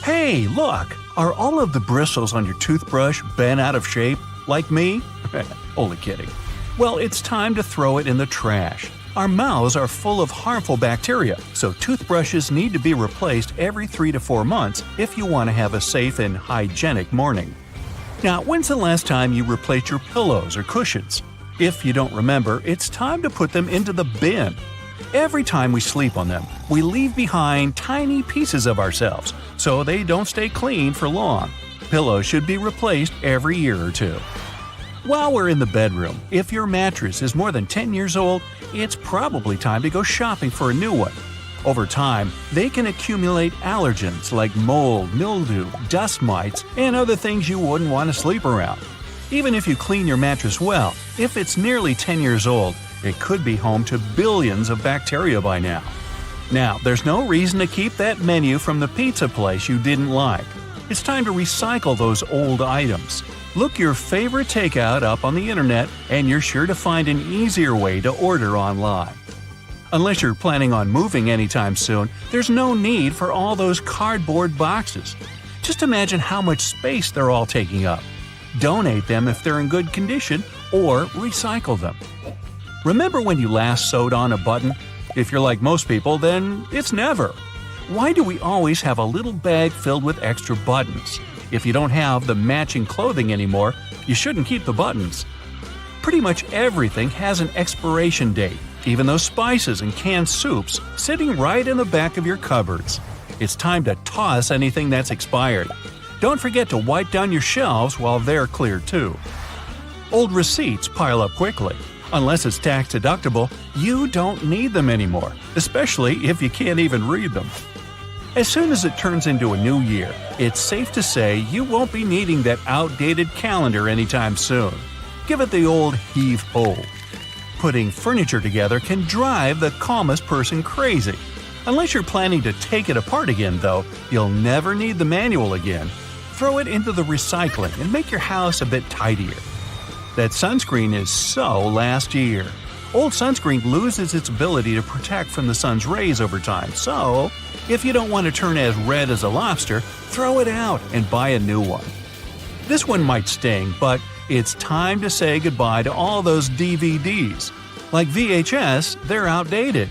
Hey, look! Are all of the bristles on your toothbrush bent out of shape, like me? Only kidding. Well, it's time to throw it in the trash. Our mouths are full of harmful bacteria, so toothbrushes need to be replaced every 3 to 4 months if you want to have a safe and hygienic morning. Now, when's the last time you replaced your pillows or cushions? If you don't remember, it's time to put them into the bin. Every time we sleep on them, we leave behind tiny pieces of ourselves, so they don't stay clean for long. Pillows should be replaced every year or two. While we're in the bedroom, if your mattress is more than 10 years old, it's probably time to go shopping for a new one. Over time, they can accumulate allergens like mold, mildew, dust mites, and other things you wouldn't want to sleep around. Even if you clean your mattress well, if it's nearly 10 years old, it could be home to billions of bacteria by now. Now, there's no reason to keep that menu from the pizza place you didn't like. It's time to recycle those old items. Look your favorite takeout up on the internet, and you're sure to find an easier way to order online. Unless you're planning on moving anytime soon, there's no need for all those cardboard boxes. Just imagine how much space they're all taking up. Donate them if they're in good condition, or recycle them. Remember when you last sewed on a button? If you're like most people, then it's never. Why do we always have a little bag filled with extra buttons? If you don't have the matching clothing anymore, you shouldn't keep the buttons. Pretty much everything has an expiration date, even those spices and canned soups sitting right in the back of your cupboards. It's time to toss anything that's expired. Don't forget to wipe down your shelves while they're clear too. Old receipts pile up quickly. Unless it's tax deductible, you don't need them anymore, especially if you can't even read them. As soon as it turns into a new year, it's safe to say you won't be needing that outdated calendar anytime soon. Give it the old heave-ho. Putting furniture together can drive the calmest person crazy. Unless you're planning to take it apart again, though, you'll never need the manual again. Throw it into the recycling and make your house a bit tidier. That sunscreen is so last year. Old sunscreen loses its ability to protect from the sun's rays over time, so if you don't want to turn as red as a lobster, throw it out and buy a new one. This one might sting, but it's time to say goodbye to all those DVDs. Like VHS, they're outdated.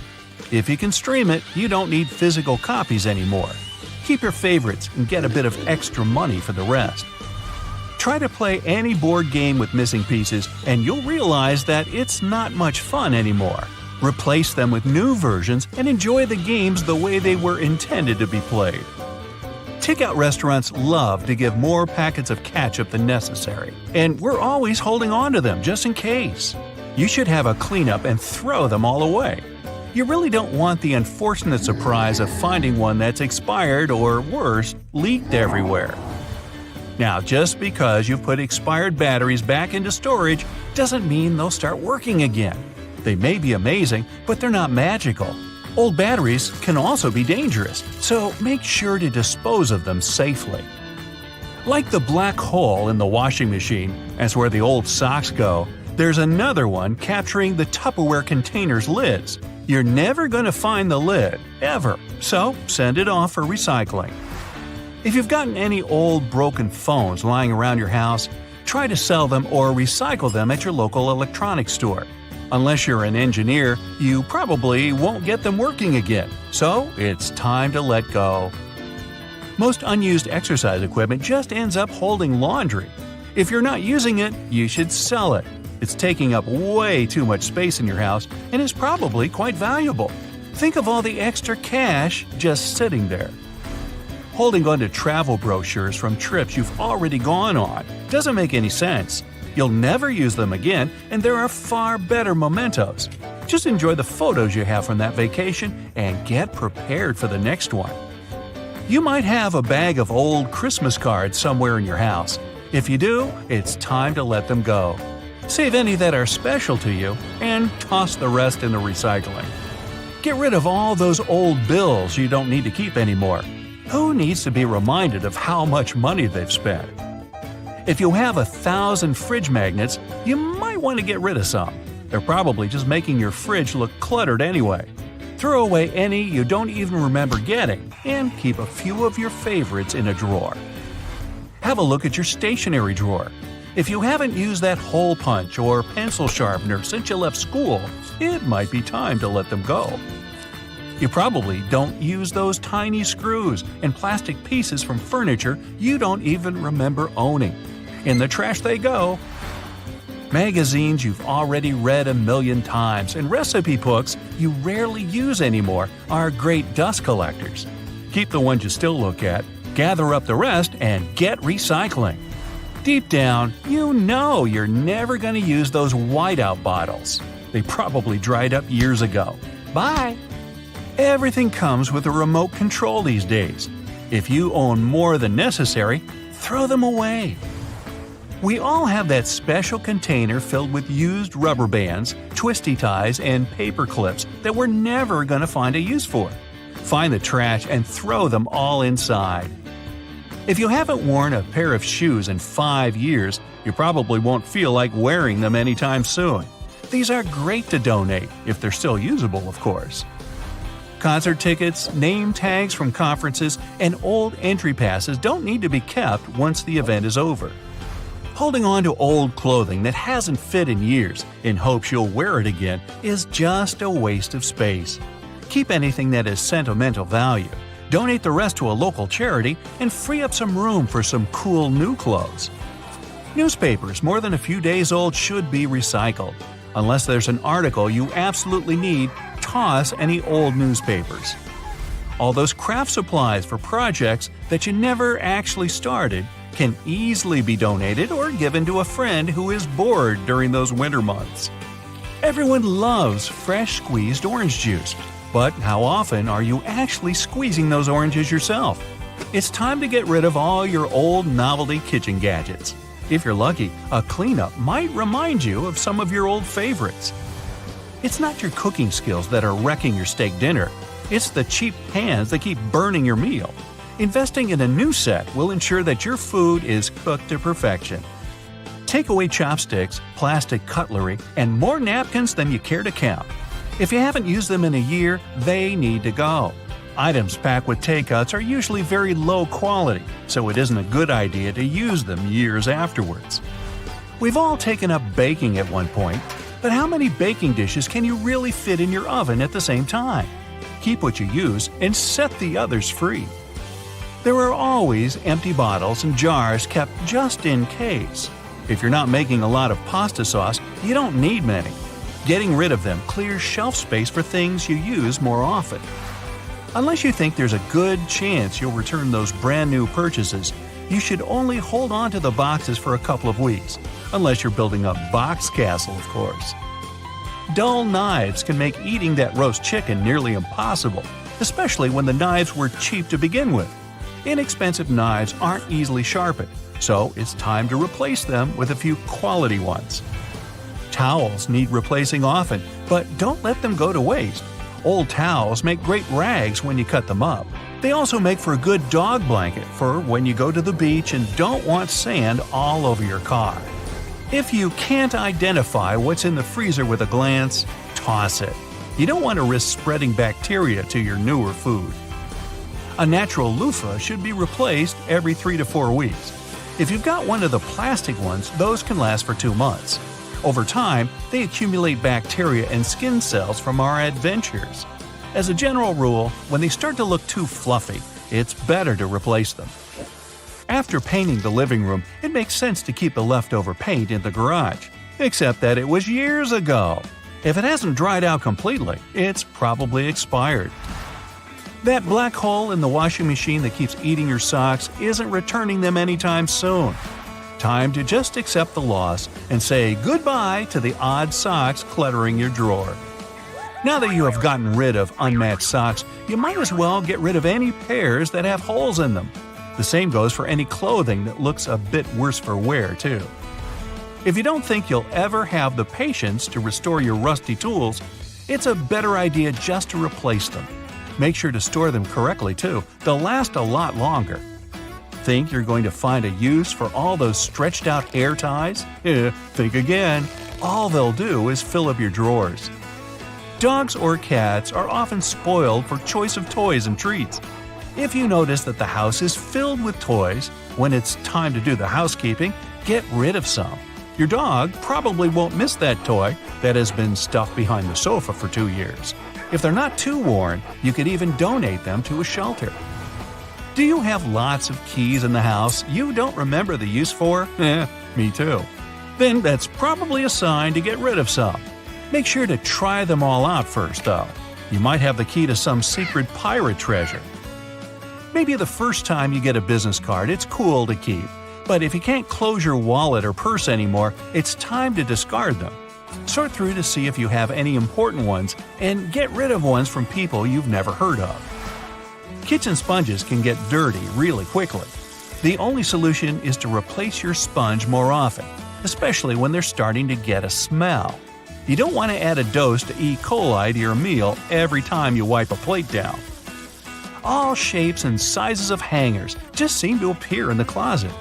If you can stream it, you don't need physical copies anymore. Keep your favorites and get a bit of extra money for the rest. Try to play any board game with missing pieces, and you'll realize that it's not much fun anymore. Replace them with new versions and enjoy the games the way they were intended to be played. Takeout restaurants love to give more packets of ketchup than necessary, and we're always holding on to them just in case. You should have a cleanup and throw them all away. You really don't want the unfortunate surprise of finding one that's expired or, worse, leaked everywhere. Now, just because you put expired batteries back into storage doesn't mean they'll start working again. They may be amazing, but they're not magical. Old batteries can also be dangerous, so make sure to dispose of them safely. Like the black hole in the washing machine, that's where the old socks go, there's another one capturing the Tupperware container's lids. You're never going to find the lid, ever, so send it off for recycling. If you've gotten any old broken phones lying around your house, try to sell them or recycle them at your local electronics store. Unless you're an engineer, you probably won't get them working again, so it's time to let go. Most unused exercise equipment just ends up holding laundry. If you're not using it, you should sell it. It's taking up way too much space in your house and is probably quite valuable. Think of all the extra cash just sitting there. Holding on to travel brochures from trips you've already gone on doesn't make any sense. You'll never use them again, and there are far better mementos. Just enjoy the photos you have from that vacation and get prepared for the next one. You might have a bag of old Christmas cards somewhere in your house. If you do, it's time to let them go. Save any that are special to you and toss the rest in the recycling. Get rid of all those old bills you don't need to keep anymore. Who needs to be reminded of how much money they've spent? If you have 1,000 fridge magnets, you might want to get rid of some. They're probably just making your fridge look cluttered anyway. Throw away any you don't even remember getting, and keep a few of your favorites in a drawer. Have a look at your stationery drawer. If you haven't used that hole punch or pencil sharpener since you left school, it might be time to let them go. You probably don't use those tiny screws and plastic pieces from furniture you don't even remember owning. In the trash they go. Magazines you've already read a million times and recipe books you rarely use anymore are great dust collectors. Keep the ones you still look at, gather up the rest, and get recycling. Deep down, you know you're never going to use those whiteout bottles. They probably dried up years ago. Bye! Everything comes with a remote control these days. If you own more than necessary, throw them away. We all have that special container filled with used rubber bands, twisty ties, and paper clips that we're never going to find a use for. Find the trash and throw them all inside. If you haven't worn a pair of shoes in 5 years, you probably won't feel like wearing them anytime soon. These are great to donate, if they're still usable, of course. Concert tickets, name tags from conferences, and old entry passes don't need to be kept once the event is over. Holding on to old clothing that hasn't fit in years in hopes you'll wear it again is just a waste of space. Keep anything that has sentimental value, donate the rest to a local charity, and free up some room for some cool new clothes. Newspapers more than a few days old should be recycled. Unless there's an article you absolutely need, toss any old newspapers. All those craft supplies for projects that you never actually started can easily be donated or given to a friend who is bored during those winter months. Everyone loves fresh squeezed orange juice, but how often are you actually squeezing those oranges yourself? It's time to get rid of all your old novelty kitchen gadgets. If you're lucky, a cleanup might remind you of some of your old favorites. It's not your cooking skills that are wrecking your steak dinner. It's the cheap pans that keep burning your meal. Investing in a new set will ensure that your food is cooked to perfection. Take away chopsticks, plastic cutlery, and more napkins than you care to count. If you haven't used them in a year, they need to go. Items packed with takeouts are usually very low quality, so it isn't a good idea to use them years afterwards. We've all taken up baking at one point, but how many baking dishes can you really fit in your oven at the same time? Keep what you use and set the others free. There are always empty bottles and jars kept just in case. If you're not making a lot of pasta sauce, you don't need many. Getting rid of them clears shelf space for things you use more often. Unless you think there's a good chance you'll return those brand new purchases, you should only hold on to the boxes for a couple of weeks, unless you're building a box castle, of course. Dull knives can make eating that roast chicken nearly impossible, especially when the knives were cheap to begin with. Inexpensive knives aren't easily sharpened, so it's time to replace them with a few quality ones. Towels need replacing often, but don't let them go to waste. Old towels make great rags when you cut them up. They also make for a good dog blanket for when you go to the beach and don't want sand all over your car. If you can't identify what's in the freezer with a glance, toss it. You don't want to risk spreading bacteria to your newer food. A natural loofah should be replaced every 3 to 4 weeks. If you've got one of the plastic ones, those can last for 2 months. Over time, they accumulate bacteria and skin cells from our adventures. As a general rule, when they start to look too fluffy, it's better to replace them. After painting the living room, it makes sense to keep the leftover paint in the garage. Except that it was years ago. If it hasn't dried out completely, it's probably expired. That black hole in the washing machine that keeps eating your socks isn't returning them anytime soon. Time to just accept the loss and say goodbye to the odd socks cluttering your drawer. Now that you have gotten rid of unmatched socks, you might as well get rid of any pairs that have holes in them. The same goes for any clothing that looks a bit worse for wear, too. If you don't think you'll ever have the patience to restore your rusty tools, it's a better idea just to replace them. Make sure to store them correctly, too. They'll last a lot longer. Think you're going to find a use for all those stretched-out hair ties? Think again. All they'll do is fill up your drawers. Dogs or cats are often spoiled for choice of toys and treats. If you notice that the house is filled with toys, when it's time to do the housekeeping, get rid of some. Your dog probably won't miss that toy that has been stuffed behind the sofa for 2 years. If they're not too worn, you could even donate them to a shelter. Do you have lots of keys in the house you don't remember the use for? Me too. Then that's probably a sign to get rid of some. Make sure to try them all out first, though. You might have the key to some secret pirate treasure. Maybe the first time you get a business card, it's cool to keep. But if you can't close your wallet or purse anymore, it's time to discard them. Sort through to see if you have any important ones and get rid of ones from people you've never heard of. Kitchen sponges can get dirty really quickly. The only solution is to replace your sponge more often, especially when they're starting to get a smell. You don't want to add a dose to E. coli to your meal every time you wipe a plate down. All shapes and sizes of hangers just seem to appear in the closet.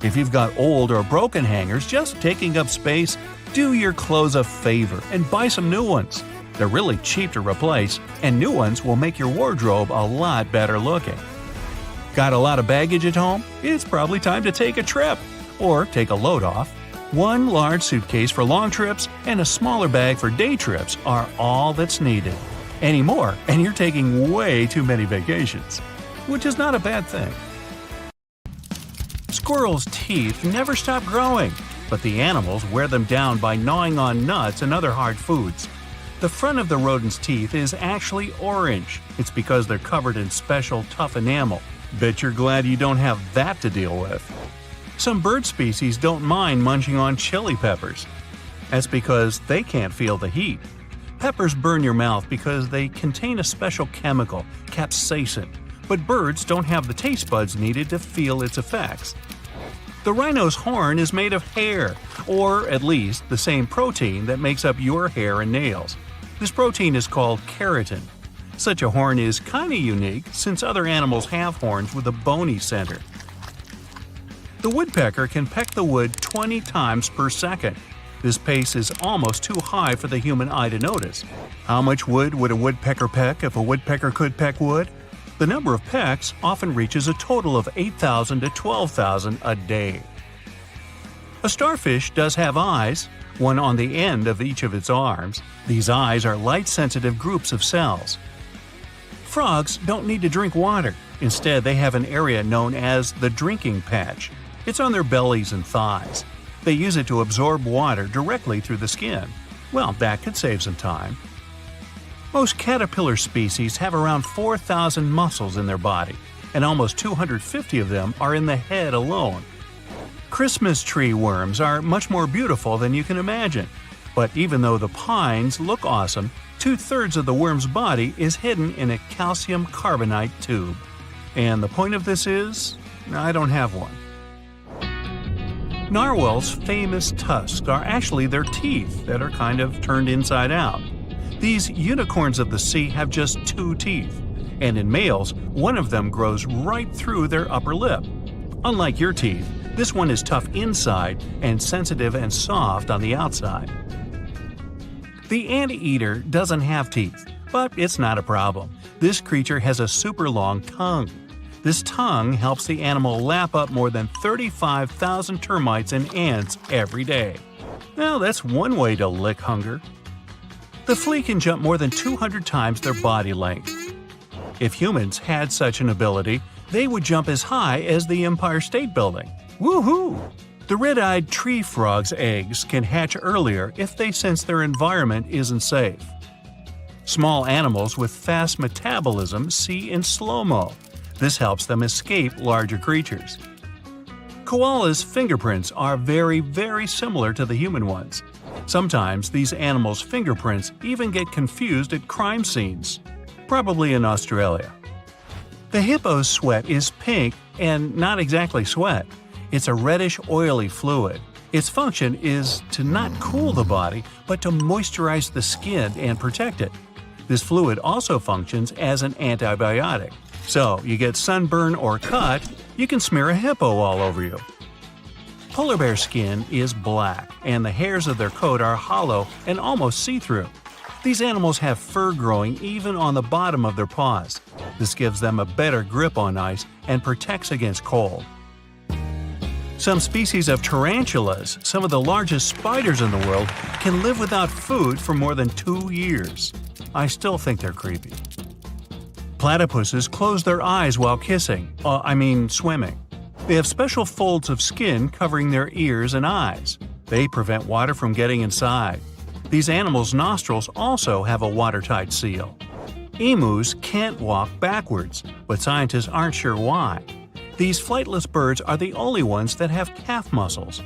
If you've got old or broken hangers just taking up space, do your clothes a favor and buy some new ones. They're really cheap to replace, and new ones will make your wardrobe a lot better looking. Got a lot of baggage at home? It's probably time to take a trip, or take a load off. One large suitcase for long trips and a smaller bag for day trips are all that's needed. Any more, and you're taking way too many vacations, which is not a bad thing. Squirrels' teeth never stop growing, but the animals wear them down by gnawing on nuts and other hard foods. The front of the rodent's teeth is actually orange. It's because they're covered in special tough enamel. Bet you're glad you don't have that to deal with. Some bird species don't mind munching on chili peppers. That's because they can't feel the heat. Peppers burn your mouth because they contain a special chemical, capsaicin, but birds don't have the taste buds needed to feel its effects. The rhino's horn is made of hair, or at least the same protein that makes up your hair and nails. This protein is called keratin. Such a horn is kinda unique since other animals have horns with a bony center. The woodpecker can peck the wood 20 times per second. This pace is almost too high for the human eye to notice. How much wood would a woodpecker peck if a woodpecker could peck wood? The number of pecks often reaches a total of 8,000 to 12,000 a day. A starfish does have eyes, one on the end of each of its arms. These eyes are light-sensitive groups of cells. Frogs don't need to drink water. Instead, they have an area known as the drinking patch. It's on their bellies and thighs. They use it to absorb water directly through the skin. Well, that could save some time. Most caterpillar species have around 4,000 muscles in their body, and almost 250 of them are in the head alone. Christmas tree worms are much more beautiful than you can imagine. But even though the pines look awesome, 2/3 of the worm's body is hidden in a calcium carbonate tube. And the point of this is, I don't have one. Narwhals' famous tusks are actually their teeth that are kind of turned inside out. These unicorns of the sea have just 2 teeth, and in males, one of them grows right through their upper lip. Unlike your teeth, this one is tough inside and sensitive and soft on the outside. The anteater doesn't have teeth, but it's not a problem. This creature has a super long tongue. This tongue helps the animal lap up more than 35,000 termites and ants every day. Well, that's one way to lick hunger. The flea can jump more than 200 times their body length. If humans had such an ability, they would jump as high as the Empire State Building. Woohoo! The red-eyed tree frog's eggs can hatch earlier if they sense their environment isn't safe. Small animals with fast metabolism see in slow-mo. This helps them escape larger creatures. Koalas' fingerprints are very, very similar to the human ones. Sometimes these animals' fingerprints even get confused at crime scenes, probably in Australia. The hippo's sweat is pink and not exactly sweat. It's a reddish, oily fluid. Its function is to not cool the body, but to moisturize the skin and protect it. This fluid also functions as an antibiotic. So, you get sunburn or cut, you can smear a hippo all over you. Polar bear skin is black, and the hairs of their coat are hollow and almost see-through. These animals have fur growing even on the bottom of their paws. This gives them a better grip on ice and protects against cold. Some species of tarantulas, some of the largest spiders in the world, can live without food for more than 2 years. I still think they're creepy. Platypuses close their eyes while swimming. They have special folds of skin covering their ears and eyes. They prevent water from getting inside. These animals' nostrils also have a watertight seal. Emus can't walk backwards, but scientists aren't sure why. These flightless birds are the only ones that have calf muscles.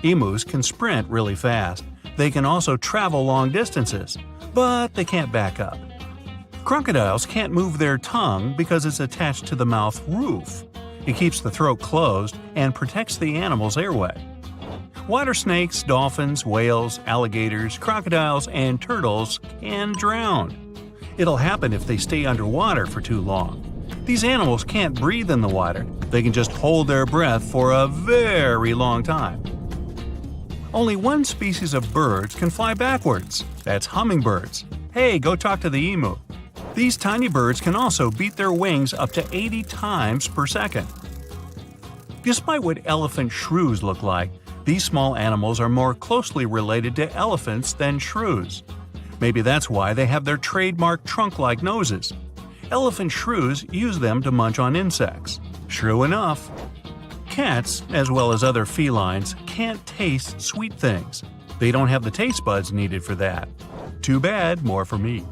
Emus can sprint really fast. They can also travel long distances, but they can't back up. Crocodiles can't move their tongue because it's attached to the mouth roof. It keeps the throat closed and protects the animal's airway. Water snakes, dolphins, whales, alligators, crocodiles, and turtles can drown. It'll happen if they stay underwater for too long. These animals can't breathe in the water. They can just hold their breath for a very long time. Only one species of birds can fly backwards. That's hummingbirds. Hey, go talk to the emu. These tiny birds can also beat their wings up to 80 times per second. Despite what elephant shrews look like, these small animals are more closely related to elephants than shrews. Maybe that's why they have their trademark trunk-like noses. Elephant shrews use them to munch on insects. True enough. Cats, as well as other felines, can't taste sweet things. They don't have the taste buds needed for that. Too bad, more for me.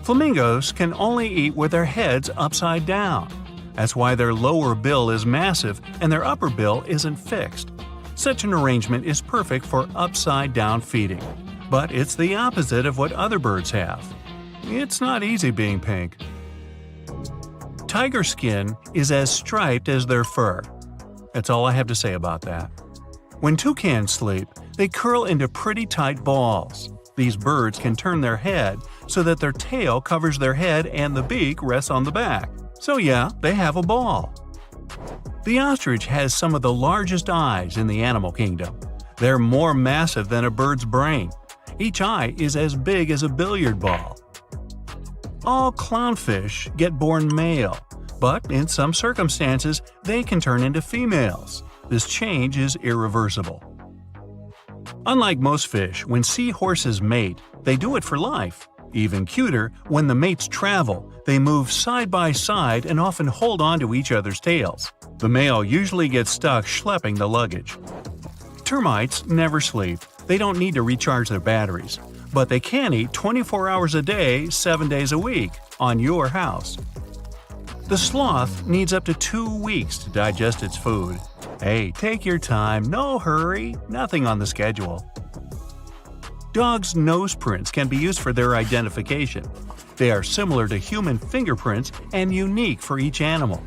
Flamingos can only eat with their heads upside down. That's why their lower bill is massive and their upper bill isn't fixed. Such an arrangement is perfect for upside-down feeding. But it's the opposite of what other birds have. It's not easy being pink. Tiger skin is as striped as their fur. That's all I have to say about that. When toucans sleep, they curl into pretty tight balls. These birds can turn their head so that their tail covers their head and the beak rests on the back. So yeah, they have a ball. The ostrich has some of the largest eyes in the animal kingdom. They're more massive than a bird's brain. Each eye is as big as a billiard ball. All clownfish get born male, but in some circumstances they can turn into females. This change is irreversible. Unlike most fish, when seahorses mate, they do it for life. Even cuter, when the mates travel, they move side by side and often hold on to each other's tails. The male usually gets stuck schlepping the luggage. Termites never sleep. They don't need to recharge their batteries. But they can eat 24 hours a day, 7 days a week, on your house. The sloth needs up to 2 weeks to digest its food. Hey, take your time, no hurry, nothing on the schedule. Dogs' nose prints can be used for their identification. They are similar to human fingerprints and unique for each animal.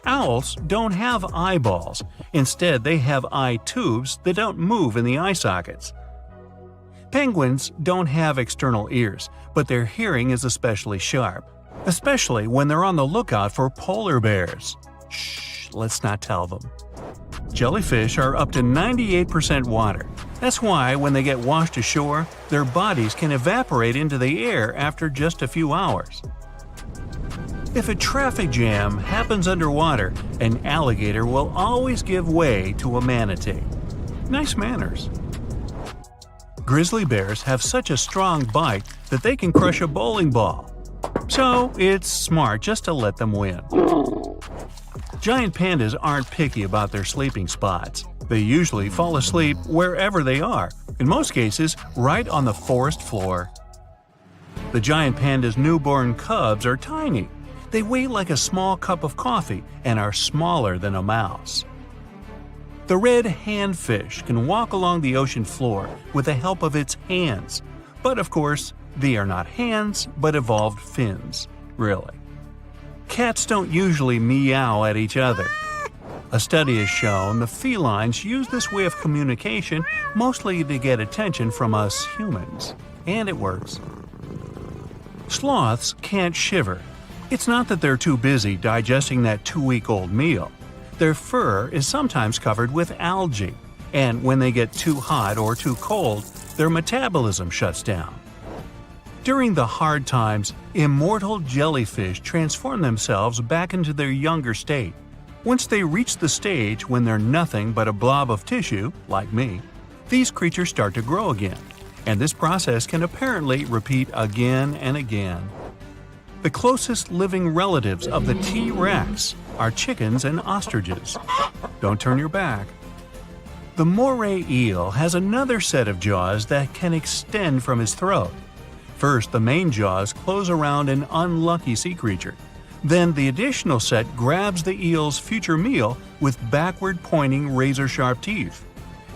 Owls don't have eyeballs. Instead, they have eye tubes that don't move in the eye sockets. Penguins don't have external ears, but their hearing is especially sharp, especially when they're on the lookout for polar bears. Shh, let's not tell them. Jellyfish are up to 98% water. That's why when they get washed ashore, their bodies can evaporate into the air after just a few hours. If a traffic jam happens underwater, an alligator will always give way to a manatee. Nice manners. Grizzly bears have such a strong bite that they can crush a bowling ball. So it's smart just to let them win. Giant pandas aren't picky about their sleeping spots. They usually fall asleep wherever they are, in most cases right on the forest floor. The giant panda's newborn cubs are tiny. They weigh like a small cup of coffee and are smaller than a mouse. The red handfish can walk along the ocean floor with the help of its hands. But of course, they are not hands, but evolved fins. Really. Cats don't usually meow at each other. A study has shown the felines use this way of communication mostly to get attention from us humans. And it works. Sloths can't shiver. It's not that they're too busy digesting that 2-week-old meal. Their fur is sometimes covered with algae, and when they get too hot or too cold, their metabolism shuts down. During the hard times, immortal jellyfish transform themselves back into their younger state. Once they reach the stage when they're nothing but a blob of tissue, like me, these creatures start to grow again, and this process can apparently repeat again and again. The closest living relatives of the T-Rex are chickens and ostriches. Don't turn your back. The moray eel has another set of jaws that can extend from his throat. First, the main jaws close around an unlucky sea creature. Then the additional set grabs the eel's future meal with backward-pointing razor-sharp teeth.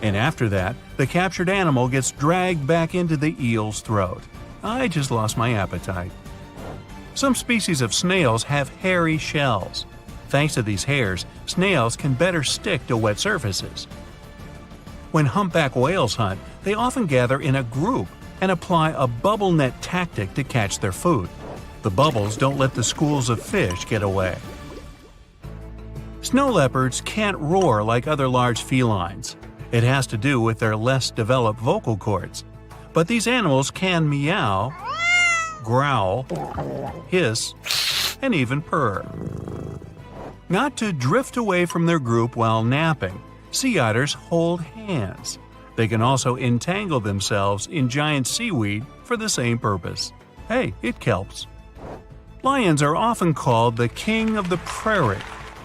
And after that, the captured animal gets dragged back into the eel's throat. I just lost my appetite. Some species of snails have hairy shells. Thanks to these hairs, snails can better stick to wet surfaces. When humpback whales hunt, they often gather in a group and apply a bubble net tactic to catch their food. The bubbles don't let the schools of fish get away. Snow leopards can't roar like other large felines. It has to do with their less developed vocal cords. But these animals can meow, growl, hiss, and even purr. Not to drift away from their group while napping, sea otters hold hands. They can also entangle themselves in giant seaweed for the same purpose. Hey, it kelps. Lions are often called the king of the prairie.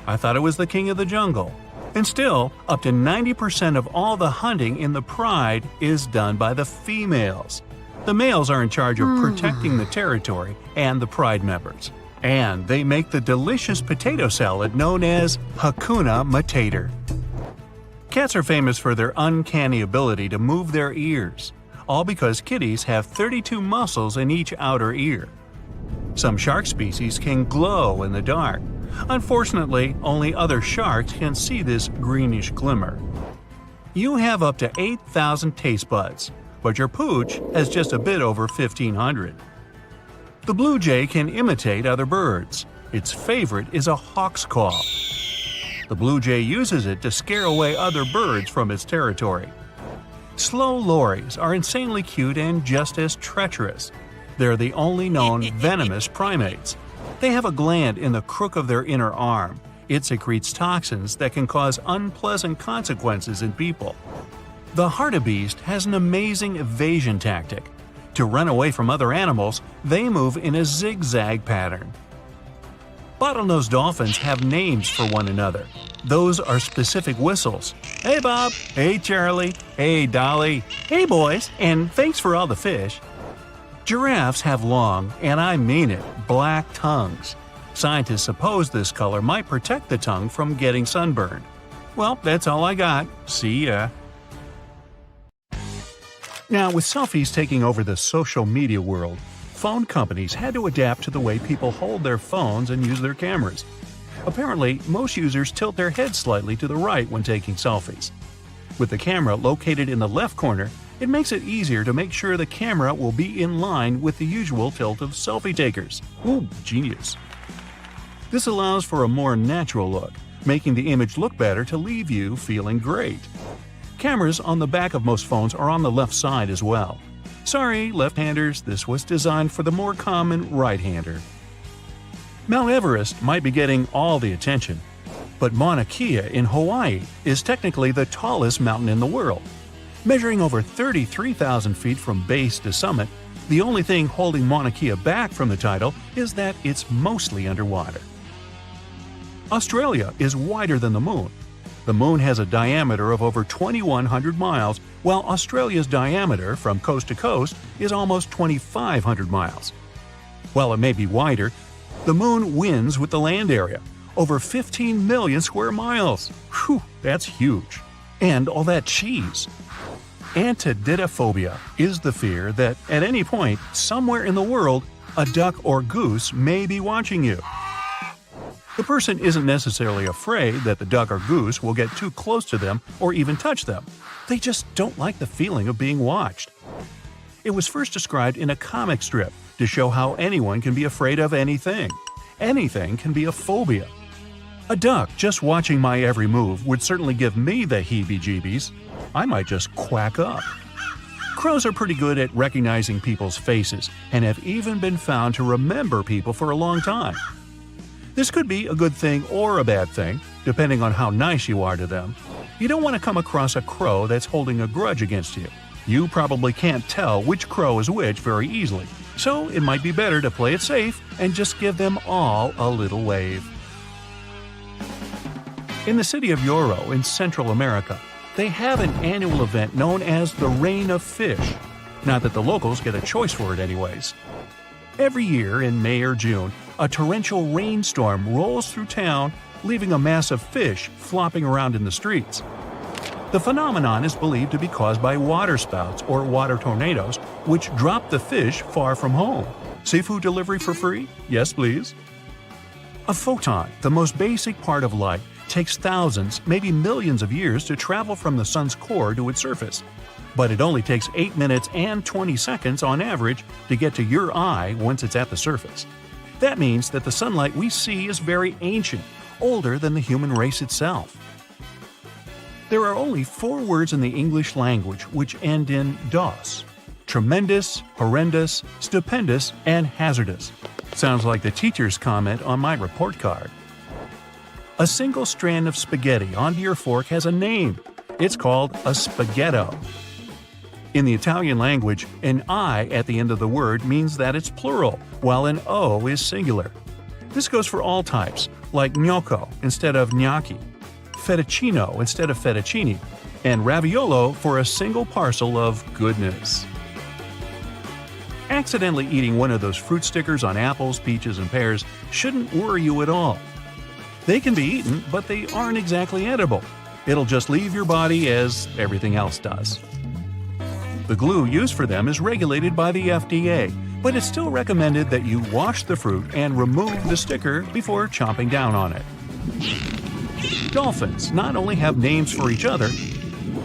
I thought it was the king of the jungle. And still, up to 90% of all the hunting in the pride is done by the females. The males are in charge of protecting the territory and the pride members. And they make the delicious potato salad known as Hakuna Matata. Cats are famous for their uncanny ability to move their ears, all because kitties have 32 muscles in each outer ear. Some shark species can glow in the dark. Unfortunately, only other sharks can see this greenish glimmer. You have up to 8,000 taste buds, but your pooch has just a bit over 1,500. The blue jay can imitate other birds. Its favorite is a hawk's call. The blue jay uses it to scare away other birds from its territory. Slow lories are insanely cute and just as treacherous. They're the only known venomous primates. They have a gland in the crook of their inner arm. It secretes toxins that can cause unpleasant consequences in people. The hartebeest has an amazing evasion tactic. To run away from other animals, they move in a zigzag pattern. Bottlenose dolphins have names for one another. Those are specific whistles. Hey Bob, hey Charlie, hey Dolly, hey boys, and thanks for all the fish. Giraffes have long, and I mean it, black tongues. Scientists suppose this color might protect the tongue from getting sunburned. Well, that's all I got. See ya. Now, with selfies taking over the social media world, phone companies had to adapt to the way people hold their phones and use their cameras. Apparently, most users tilt their heads slightly to the right when taking selfies. With the camera located in the left corner, it makes it easier to make sure the camera will be in line with the usual tilt of selfie takers. Ooh, genius. This allows for a more natural look, making the image look better to leave you feeling great. Cameras on the back of most phones are on the left side as well. Sorry, left-handers, this was designed for the more common right-hander. Mount Everest might be getting all the attention, but Mauna Kea in Hawaii is technically the tallest mountain in the world. Measuring over 33,000 feet from base to summit, the only thing holding Mauna Kea back from the title is that it's mostly underwater. Australia is wider than the Moon. The Moon has a diameter of over 2,100 miles, while Australia's diameter from coast to coast is almost 2,500 miles. While it may be wider, the Moon wins with the land area, over 15 million square miles. Whew, that's huge. And all that cheese. Antididophobia is the fear that at any point, somewhere in the world, a duck or goose may be watching you. The person isn't necessarily afraid that the duck or goose will get too close to them or even touch them. They just don't like the feeling of being watched. It was first described in a comic strip to show how anyone can be afraid of anything. Anything can be a phobia. A duck just watching my every move would certainly give me the heebie-jeebies. I might just quack up. Crows are pretty good at recognizing people's faces and have even been found to remember people for a long time. This could be a good thing or a bad thing, depending on how nice you are to them. You don't want to come across a crow that's holding a grudge against you. You probably can't tell which crow is which very easily, so it might be better to play it safe and just give them all a little wave. In the city of Yoro in Central America, they have an annual event known as the Rain of Fish. Not that the locals get a choice for it anyways. Every year in May or June, a torrential rainstorm rolls through town, leaving a mass of fish flopping around in the streets. The phenomenon is believed to be caused by waterspouts or water tornadoes, which drop the fish far from home. Seafood delivery for free? Yes, please. A photon, the most basic part of light, takes thousands, maybe millions of years to travel from the sun's core to its surface. But it only takes 8 minutes and 20 seconds on average to get to your eye once it's at the surface. That means that the sunlight we see is very ancient, older than the human race itself. There are only 4 words in the English language which end in dos: tremendous, horrendous, stupendous, and hazardous. Sounds like the teacher's comment on my report card. A single strand of spaghetti onto your fork has a name. It's called a spaghetto. In the Italian language, an I at the end of the word means that it's plural, while an O is singular. This goes for all types, like gnocco instead of gnocchi, fettuccino instead of fettuccine, and raviolo for a single parcel of goodness. Accidentally eating one of those fruit stickers on apples, peaches, and pears shouldn't worry you at all. They can be eaten, but they aren't exactly edible. It'll just leave your body as everything else does. The glue used for them is regulated by the FDA, but it's still recommended that you wash the fruit and remove the sticker before chomping down on it. Dolphins not only have names for each other,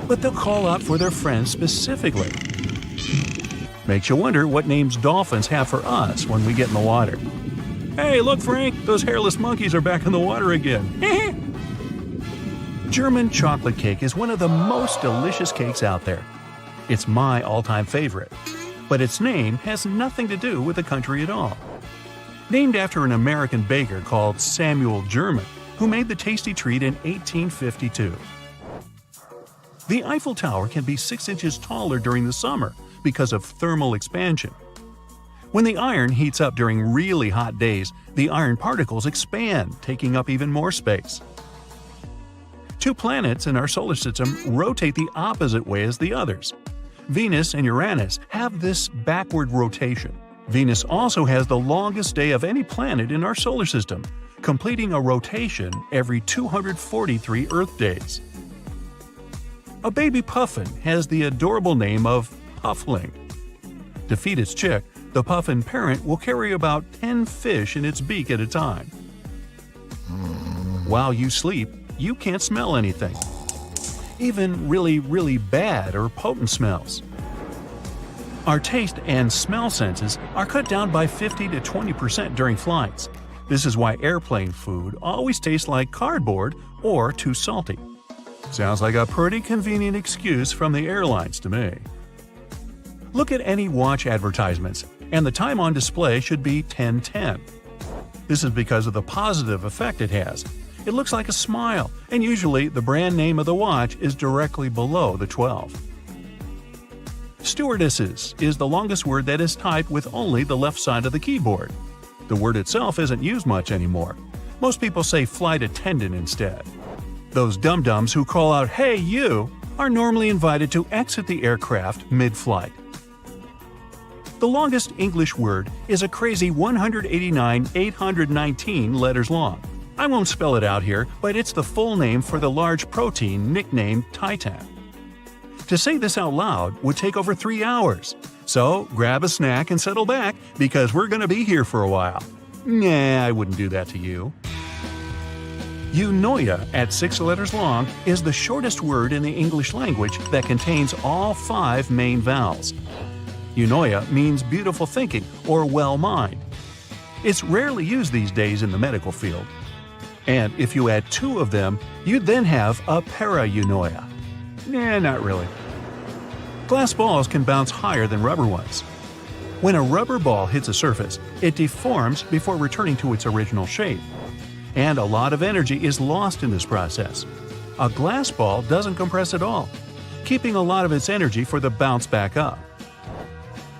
but they'll call out for their friends specifically. Makes you wonder what names dolphins have for us when we get in the water. Hey, look, Frank, those hairless monkeys are back in the water again. German chocolate cake is one of the most delicious cakes out there. It's my all-time favorite, but its name has nothing to do with the country at all. Named after an American baker called Samuel German, who made the tasty treat in 1852. The Eiffel Tower can be 6 inches taller during the summer because of thermal expansion. When the iron heats up during really hot days, the iron particles expand, taking up even more space. 2 planets in our solar system rotate the opposite way as the others. Venus and Uranus have this backward rotation. Venus also has the longest day of any planet in our solar system, completing a rotation every 243 Earth days. A baby puffin has the adorable name of Puffling. To feed its chick, the puffin parent will carry about 10 fish in its beak at a time. While you sleep, you can't smell anything, even really bad or potent smells. Our taste and smell senses are cut down by 50 to 20% during flights. This is why airplane food always tastes like cardboard or too salty. Sounds like a pretty convenient excuse from the airlines to me. Look at any watch advertisements, and the time on display should be 10:10. This is because of the positive effect it has. It looks like a smile, and usually the brand name of the watch is directly below the 12. Stewardesses is the longest word that is typed with only the left side of the keyboard. The word itself isn't used much anymore. Most people say flight attendant instead. Those dum-dums who call out, "Hey, you!" are normally invited to exit the aircraft mid-flight. The longest English word is a crazy 189,819 letters long. I won't spell it out here, but it's the full name for the large protein nicknamed Titan. To say this out loud would take over 3 hours. So grab a snack and settle back, because we're going to be here for a while. Nah, I wouldn't do that to you. Eunoia, at 6 letters long, is the shortest word in the English language that contains all 5 main vowels. Eunoia means beautiful thinking or well mind. It's rarely used these days in the medical field. And if you add 2 of them, you'd then have a para-eunoia. Nah, not really. Glass balls can bounce higher than rubber ones. When a rubber ball hits a surface, it deforms before returning to its original shape. And a lot of energy is lost in this process. A glass ball doesn't compress at all, keeping a lot of its energy for the bounce back up.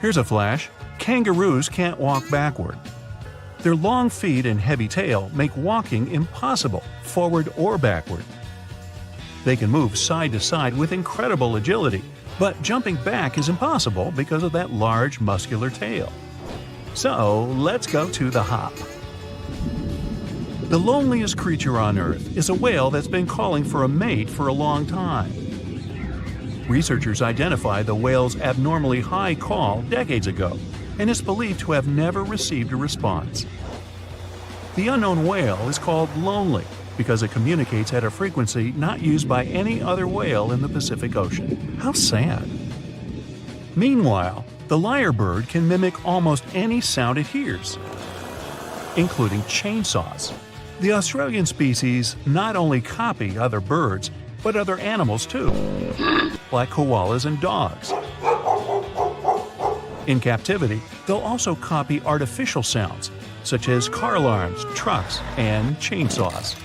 Here's a flash. Kangaroos can't walk backward. Their long feet and heavy tail make walking impossible, forward or backward. They can move side to side with incredible agility, but jumping back is impossible because of that large muscular tail. So let's go to the hop. The loneliest creature on Earth is a whale that's been calling for a mate for a long time. Researchers identified the whale's abnormally high call decades ago, and is believed to have never received a response. The unknown whale is called lonely because it communicates at a frequency not used by any other whale in the Pacific Ocean. How sad. Meanwhile, the lyrebird can mimic almost any sound it hears, including chainsaws. The Australian species not only copy other birds, but other animals too, like koalas and dogs. In captivity, they'll also copy artificial sounds, such as car alarms, trucks, and chainsaws.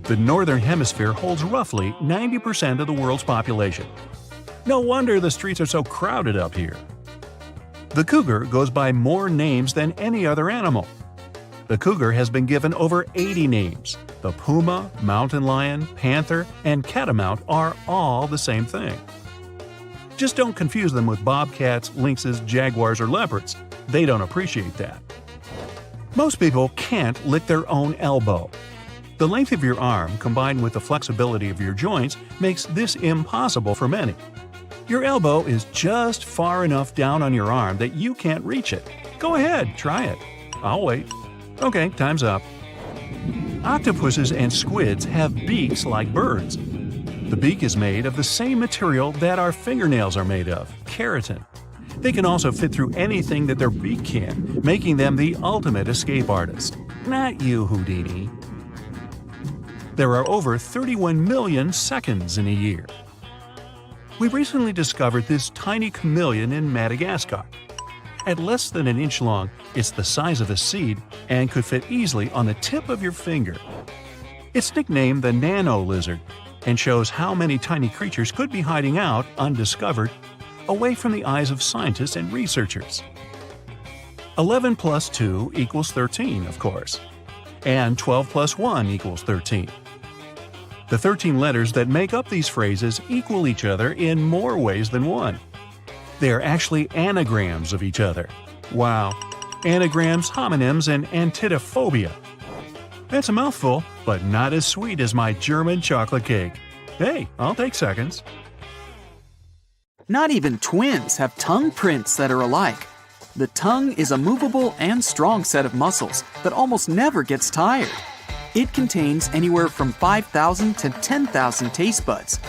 The Northern Hemisphere holds roughly 90% of the world's population. No wonder the streets are so crowded up here. The cougar goes by more names than any other animal. The cougar has been given over 80 names. The puma, mountain lion, panther, and catamount are all the same thing. Just don't confuse them with bobcats, lynxes, jaguars, or leopards. They don't appreciate that. Most people can't lick their own elbow. The length of your arm combined with the flexibility of your joints makes this impossible for many. Your elbow is just far enough down on your arm that you can't reach it. Go ahead, try it. I'll wait. Okay, time's up. Octopuses and squids have beaks like birds. The beak is made of the same material that our fingernails are made of, keratin. They can also fit through anything that their beak can, making them the ultimate escape artist. Not you, Houdini. There are over 31 million seconds in a year. We recently discovered this tiny chameleon in Madagascar. At less than an inch long, it's the size of a seed and could fit easily on the tip of your finger. It's nicknamed the nano lizard and shows how many tiny creatures could be hiding out undiscovered, away from the eyes of scientists and researchers. 11 plus 2 equals 13, of course, and 12 plus 1 equals 13. The 13 letters that make up these phrases equal each other in more ways than one. They are actually anagrams of each other. Wow. Anagrams, homonyms, and antidophobia. That's a mouthful, but not as sweet as my German chocolate cake. Hey, I'll take seconds. Not even twins have tongue prints that are alike. The tongue is a movable and strong set of muscles that almost never gets tired. It contains anywhere from 5,000 to 10,000 taste buds.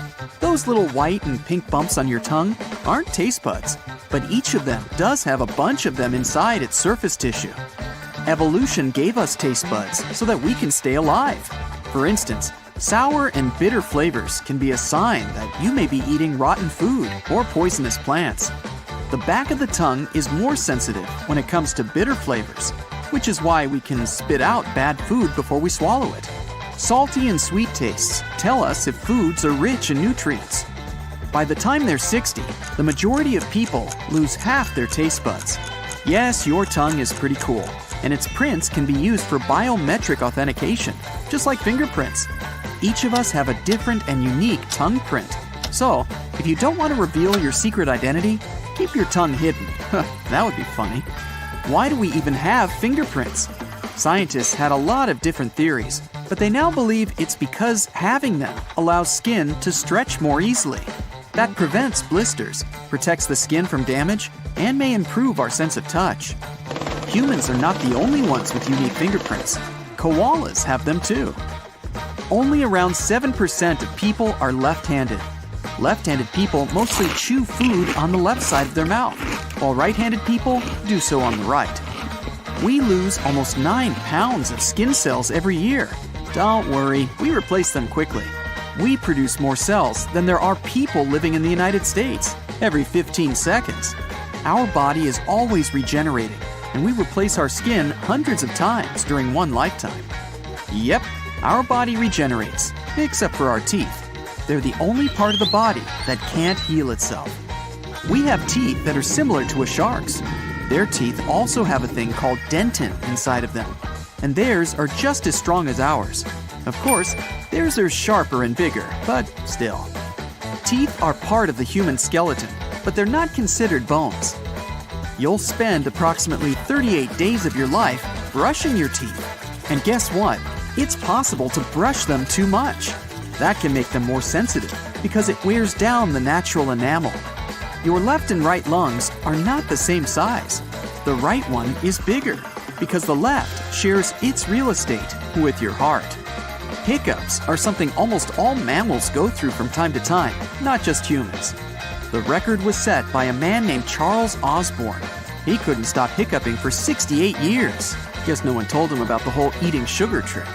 Those little white and pink bumps on your tongue aren't taste buds, but each of them does have a bunch of them inside its surface tissue. Evolution gave us taste buds so that we can stay alive. For instance, sour and bitter flavors can be a sign that you may be eating rotten food or poisonous plants. The back of the tongue is more sensitive when it comes to bitter flavors, which is why we can spit out bad food before we swallow it. Salty and sweet tastes tell us if foods are rich in nutrients. By the time they're 60, the majority of people lose half their taste buds. Yes, your tongue is pretty cool, and its prints can be used for biometric authentication, just like fingerprints. Each of us have a different and unique tongue print. So, if you don't want to reveal your secret identity, keep your tongue hidden. That would be funny. Why do we even have fingerprints? Scientists had a lot of different theories, but they now believe it's because having them allows skin to stretch more easily. That prevents blisters, protects the skin from damage, and may improve our sense of touch. Humans are not the only ones with unique fingerprints. Koalas have them too. Only around 7% of people are left-handed. Left-handed people mostly chew food on the left side of their mouth, while right-handed people do so on the right. We lose almost 9 pounds of skin cells every year. Don't worry, we replace them quickly. We produce more cells than there are people living in the United States every 15 seconds. Our body is always regenerating, and we replace our skin hundreds of times during one lifetime. Yep, our body regenerates, except for our teeth. They're the only part of the body that can't heal itself. We have teeth that are similar to a shark's. Their teeth also have a thing called dentin inside of them, and theirs are just as strong as ours. Of course, theirs are sharper and bigger, but still. Teeth are part of the human skeleton, but they're not considered bones. You'll spend approximately 38 days of your life brushing your teeth. And guess what? It's possible to brush them too much. That can make them more sensitive because it wears down the natural enamel. Your left and right lungs are not the same size. The right one is bigger because the left shares its real estate with your heart. Hiccups are something almost all mammals go through from time to time, not just humans. The record was set by a man named Charles Osborne. He couldn't stop hiccuping for 68 years. Guess no one told him about the whole eating sugar trick.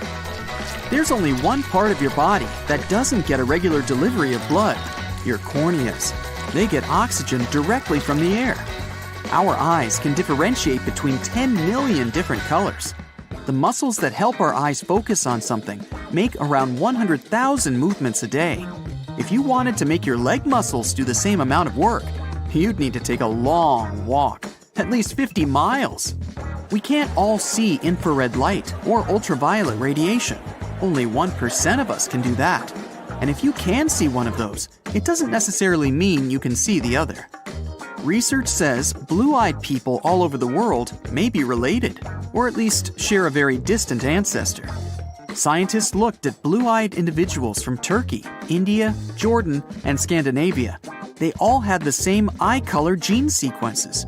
There's only one part of your body that doesn't get a regular delivery of blood, your corneas. They get oxygen directly from the air. Our eyes can differentiate between 10 million different colors. The muscles that help our eyes focus on something make around 100,000 movements a day. If you wanted to make your leg muscles do the same amount of work, you'd need to take a long walk, at least 50 miles. We can't all see infrared light or ultraviolet radiation. Only 1% of us can do that. And if you can see one of those, it doesn't necessarily mean you can see the other. Research says blue-eyed people all over the world may be related, or at least share a very distant ancestor. Scientists looked at blue-eyed individuals from Turkey, India, Jordan, and Scandinavia. They all had the same eye color gene sequences.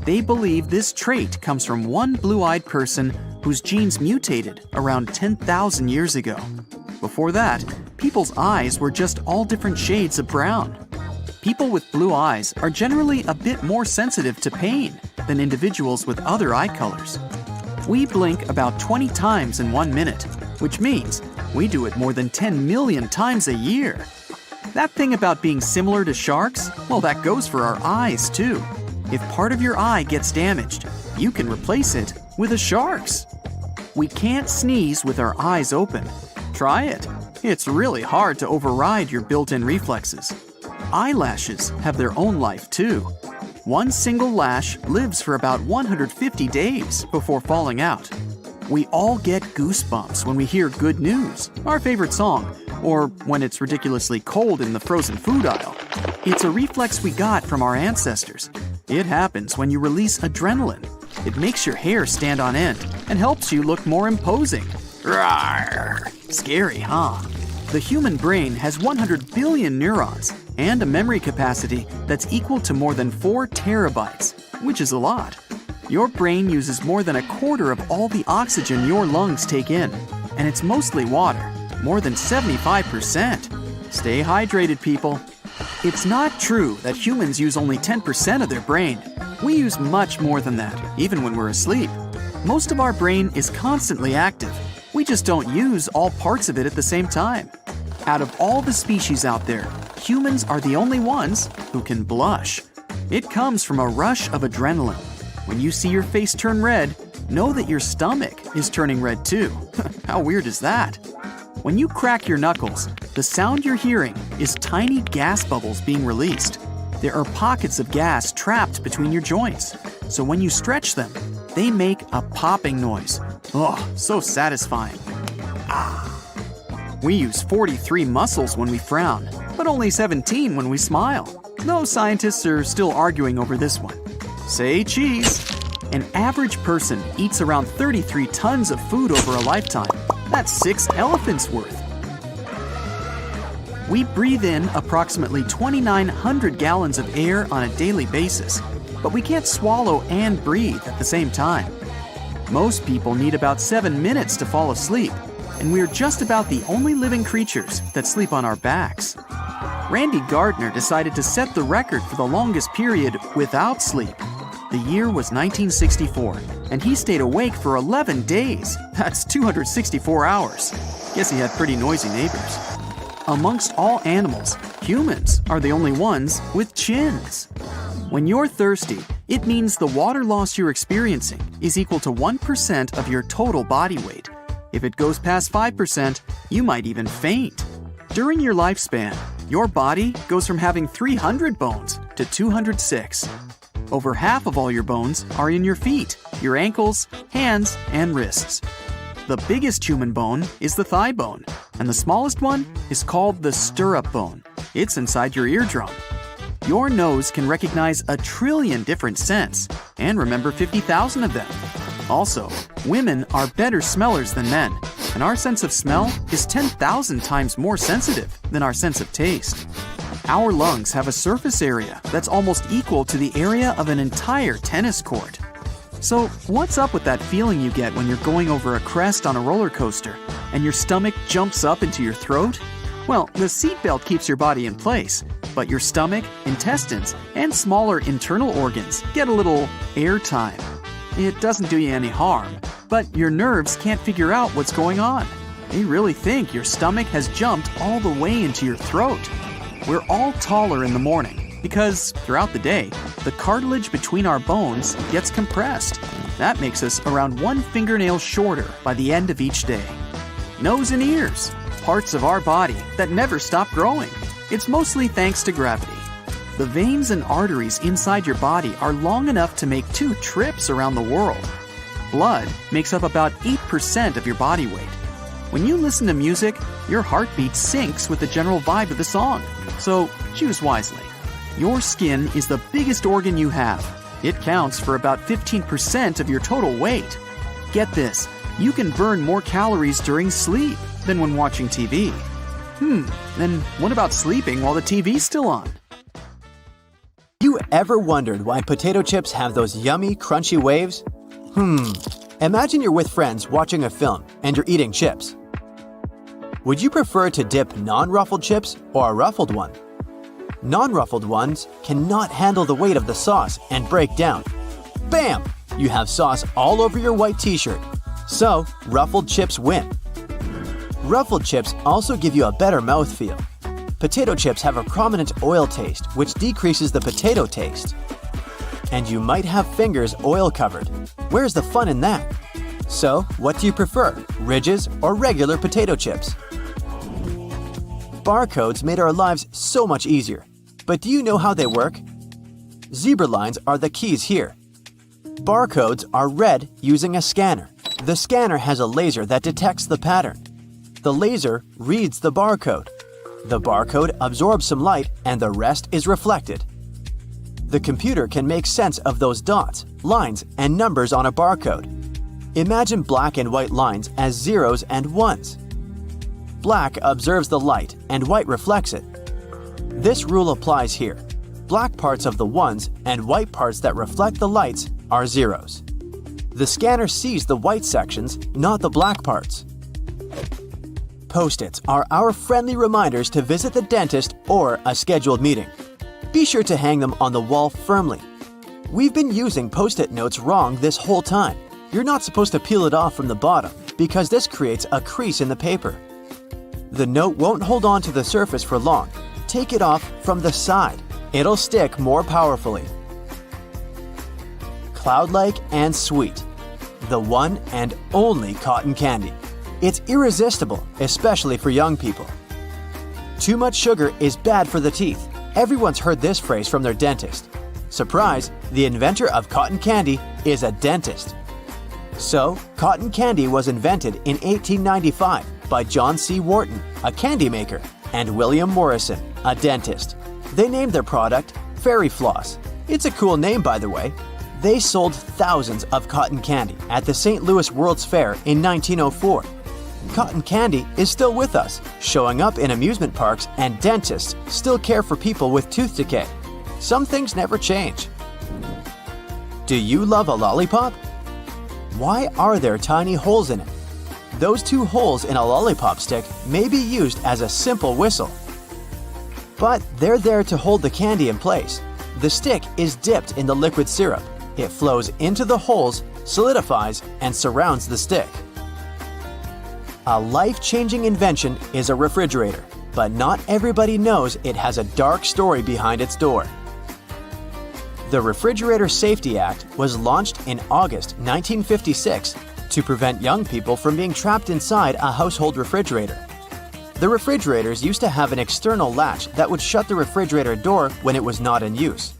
They believe this trait comes from one blue-eyed person whose genes mutated around 10,000 years ago. Before that, people's eyes were just all different shades of brown. People with blue eyes are generally a bit more sensitive to pain than individuals with other eye colors. We blink about 20 times in 1 minute, which means we do it more than 10 million times a year. That thing about being similar to sharks, well, that goes for our eyes too. If part of your eye gets damaged, you can replace it with a shark's. We can't sneeze with our eyes open. Try it. It's really hard to override your built-in reflexes. Eyelashes have their own life too. One single lash lives for about 150 days before falling out. We all get goosebumps when we hear good news, our favorite song, or when it's ridiculously cold in the frozen food aisle. It's a reflex we got from our ancestors. It happens when you release adrenaline. It makes your hair stand on end and helps you look more imposing. Rawr! Scary, huh? The human brain has 100 billion neurons and a memory capacity that's equal to more than 4 terabytes, which is a lot. Your brain uses more than a quarter of all the oxygen your lungs take in, and it's mostly water, more than 75%. Stay hydrated, people. It's not true that humans use only 10% of their brain. We use much more than that, even when we're asleep. Most of our brain is constantly active. We just don't use all parts of it at the same time. Out of all the species out there, humans are the only ones who can blush. It comes from a rush of adrenaline. When you see your face turn red, know that your stomach is turning red too. How weird is that? When you crack your knuckles, the sound you're hearing is tiny gas bubbles being released. There are pockets of gas trapped between your joints, so when you stretch them, they make a popping noise. Oh, so satisfying. We use 43 muscles when we frown, but only 17 when we smile. Though scientists are still arguing over this one. Say cheese. An average person eats around 33 tons of food over a lifetime. That's 6 elephants worth. We breathe in approximately 2,900 gallons of air on a daily basis, but we can't swallow and breathe at the same time. Most people need about 7 minutes to fall asleep, and we're just about the only living creatures that sleep on our backs. Randy Gardner decided to set the record for the longest period without sleep. The year was 1964, and he stayed awake for 11 days. That's 264 hours. Guess he had pretty noisy neighbors. Amongst all animals, humans are the only ones with chins. When you're thirsty, it means the water loss you're experiencing is equal to 1% of your total body weight. If it goes past 5%, you might even faint. During your lifespan, your body goes from having 300 bones to 206. Over half of all your bones are in your feet, your ankles, hands, and wrists. The biggest human bone is the thigh bone, and the smallest one is called the stirrup bone. It's inside your eardrum. Your nose can recognize 1 trillion different scents and remember 50,000 of them. Also, women are better smellers than men, and our sense of smell is 10,000 times more sensitive than our sense of taste. Our lungs have a surface area that's almost equal to the area of an entire tennis court. So, what's up with that feeling you get when you're going over a crest on a roller coaster and your stomach jumps up into your throat? Well, the seatbelt keeps your body in place, but your stomach, intestines, and smaller internal organs get a little airtime. It doesn't do you any harm, but your nerves can't figure out what's going on. They really think your stomach has jumped all the way into your throat. We're all taller in the morning because throughout the day, the cartilage between our bones gets compressed. That makes us around 1 fingernail shorter by the end of each day. Nose and ears, parts of our body that never stop growing. It's mostly thanks to gravity. The veins and arteries inside your body are long enough to make 2 trips around the world. Blood makes up about 8% of your body weight. When you listen to music, your heartbeat syncs with the general vibe of the song. So choose wisely. Your skin is the biggest organ you have. It counts for about 15% of your total weight. Get this, you can burn more calories during sleep than when watching TV. Then what about sleeping while the TV's still on? You ever wondered why potato chips have those yummy, crunchy waves? Imagine you're with friends watching a film and you're eating chips. Would you prefer to dip non-ruffled chips or a ruffled one? Non-ruffled ones cannot handle the weight of the sauce and break down. Bam! You have sauce all over your white t-shirt. So, ruffled chips win. Ruffled chips also give you a better mouthfeel. Potato chips have a prominent oil taste, which decreases the potato taste. And you might have fingers oil covered. Where's the fun in that? So, what do you prefer, ridges or regular potato chips? Barcodes made our lives so much easier. But do you know how they work? Zebra lines are the keys here. Barcodes are read using a scanner. The scanner has a laser that detects the pattern. The laser reads the barcode. The barcode absorbs some light and the rest is reflected. The computer can make sense of those dots, lines, and numbers on a barcode. Imagine black and white lines as zeros and ones. Black observes the light and white reflects it. This rule applies here. Black parts of the ones and white parts that reflect the lights are zeros. The scanner sees the white sections, not the black parts. Post-its are our friendly reminders to visit the dentist or a scheduled meeting. Be sure to hang them on the wall firmly. We've been using Post-it notes wrong this whole time. You're not supposed to peel it off from the bottom because this creates a crease in the paper. The note won't hold on to the surface for long. Take it off from the side. It'll stick more powerfully. Cloud-like and sweet. The one and only cotton candy. It's irresistible, especially for young people. Too much sugar is bad for the teeth. Everyone's heard this phrase from their dentist. Surprise, the inventor of cotton candy is a dentist. So, cotton candy was invented in 1895 by John C. Wharton, a candy maker, and William Morrison, a dentist. They named their product Fairy Floss. It's a cool name, by the way. They sold thousands of cotton candy at the St. Louis World's Fair in 1904. Cotton candy is still with us, showing up in amusement parks, and dentists still care for people with tooth decay. Some things never change. Do you love a lollipop? Why are there tiny holes in it? Those 2 holes in a lollipop stick may be used as a simple whistle. But they're there to hold the candy in place. The stick is dipped in the liquid syrup. It flows into the holes, solidifies, and surrounds the stick. A life-changing invention is a refrigerator. but not everybody knows it has a dark story behind its door. The Refrigerator Safety Act was launched in August 1956 to prevent young people from being trapped inside a household refrigerator. The refrigerators used to have an external latch that would shut the refrigerator door when it was not in use.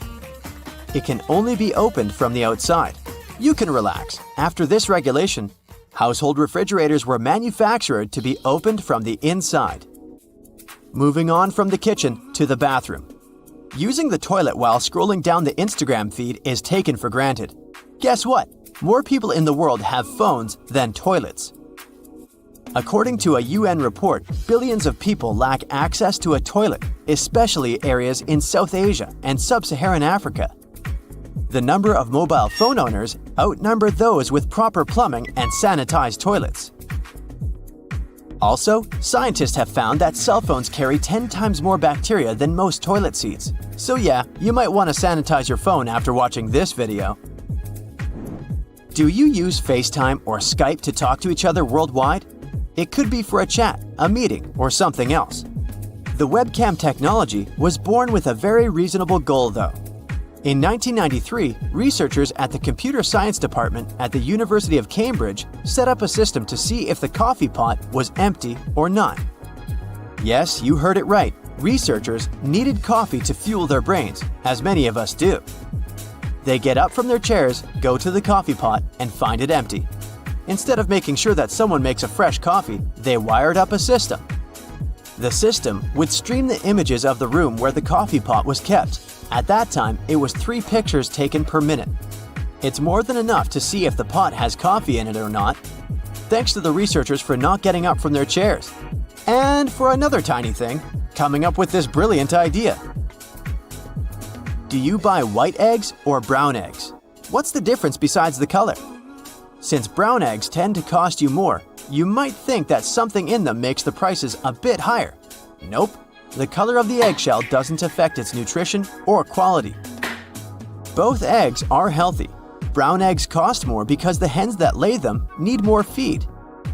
It can only be opened from the outside. You can relax. After this regulation, household refrigerators were manufactured to be opened from the inside. Moving on from the kitchen to the bathroom. Using the toilet while scrolling down the Instagram feed is taken for granted. Guess what? More people in the world have phones than toilets. According to a UN report, billions of people lack access to a toilet, especially areas in South Asia and Sub-Saharan Africa. The number of mobile phone owners outnumber those with proper plumbing and sanitized toilets. Also, scientists have found that cell phones carry 10 times more bacteria than most toilet seats. So yeah, you might want to sanitize your phone after watching this video. Do you use FaceTime or Skype to talk to each other worldwide? It could be for a chat, a meeting, or something else. The webcam technology was born with a very reasonable goal though. In 1993, researchers at the Computer Science Department at the University of Cambridge set up a system to see if the coffee pot was empty or not. Yes, you heard it right. Researchers needed coffee to fuel their brains, as many of us do. They get up from their chairs, go to the coffee pot, and find it empty. Instead of making sure that someone makes a fresh coffee, they wired up a system. The system would stream the images of the room where the coffee pot was kept. At that time, it was 3 pictures taken per minute. It's more than enough to see if the pot has coffee in it or not. Thanks to the researchers for not getting up from their chairs. And for another tiny thing, coming up with this brilliant idea. Do you buy white eggs or brown eggs? What's the difference besides the color? Since brown eggs tend to cost you more, you might think that something in them makes the prices a bit higher. Nope. The color of the eggshell doesn't affect its nutrition or quality. Both eggs are healthy. Brown eggs cost more because the hens that lay them need more feed.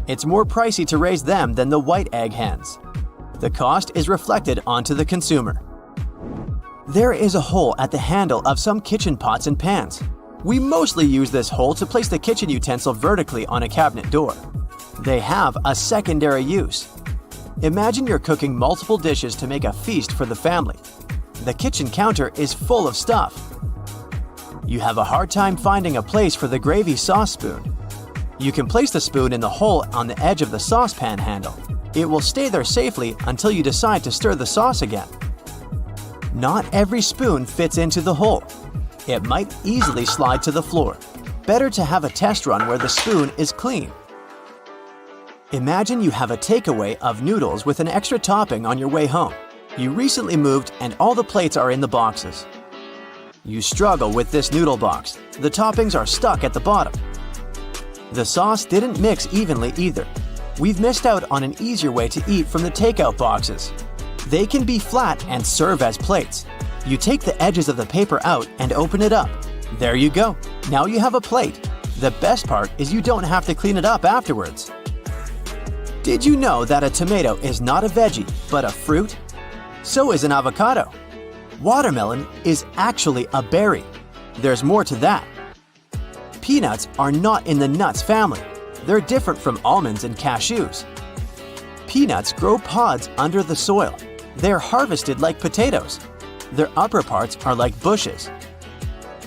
It's more pricey to raise them than the white egg hens. The cost is reflected onto the consumer. There is a hole at the handle of some kitchen pots and pans. We mostly use this hole to place the kitchen utensil vertically on a cabinet door. They have a secondary use. Imagine you're cooking multiple dishes to make a feast for the family. The kitchen counter is full of stuff. You have a hard time finding a place for the gravy sauce spoon. You can place the spoon in the hole on the edge of the saucepan handle. It will stay there safely until you decide to stir the sauce again. Not every spoon fits into the hole. It might easily slide to the floor. Better to have a test run where the spoon is clean. Imagine you have a takeaway of noodles with an extra topping on your way home. You recently moved and all the plates are in the boxes. You struggle with this noodle box. The toppings are stuck at the bottom. The sauce didn't mix evenly either. We've missed out on an easier way to eat from the takeout boxes. They can be flat and serve as plates. You take the edges of the paper out and open it up. There you go. Now you have a plate. The best part is you don't have to clean it up afterwards. Did you know that a tomato is not a veggie, but a fruit? So is an avocado. Watermelon is actually a berry. There's more to that. Peanuts are not in the nuts family. They're different from almonds and cashews. Peanuts grow pods under the soil. They're harvested like potatoes. Their upper parts are like bushes.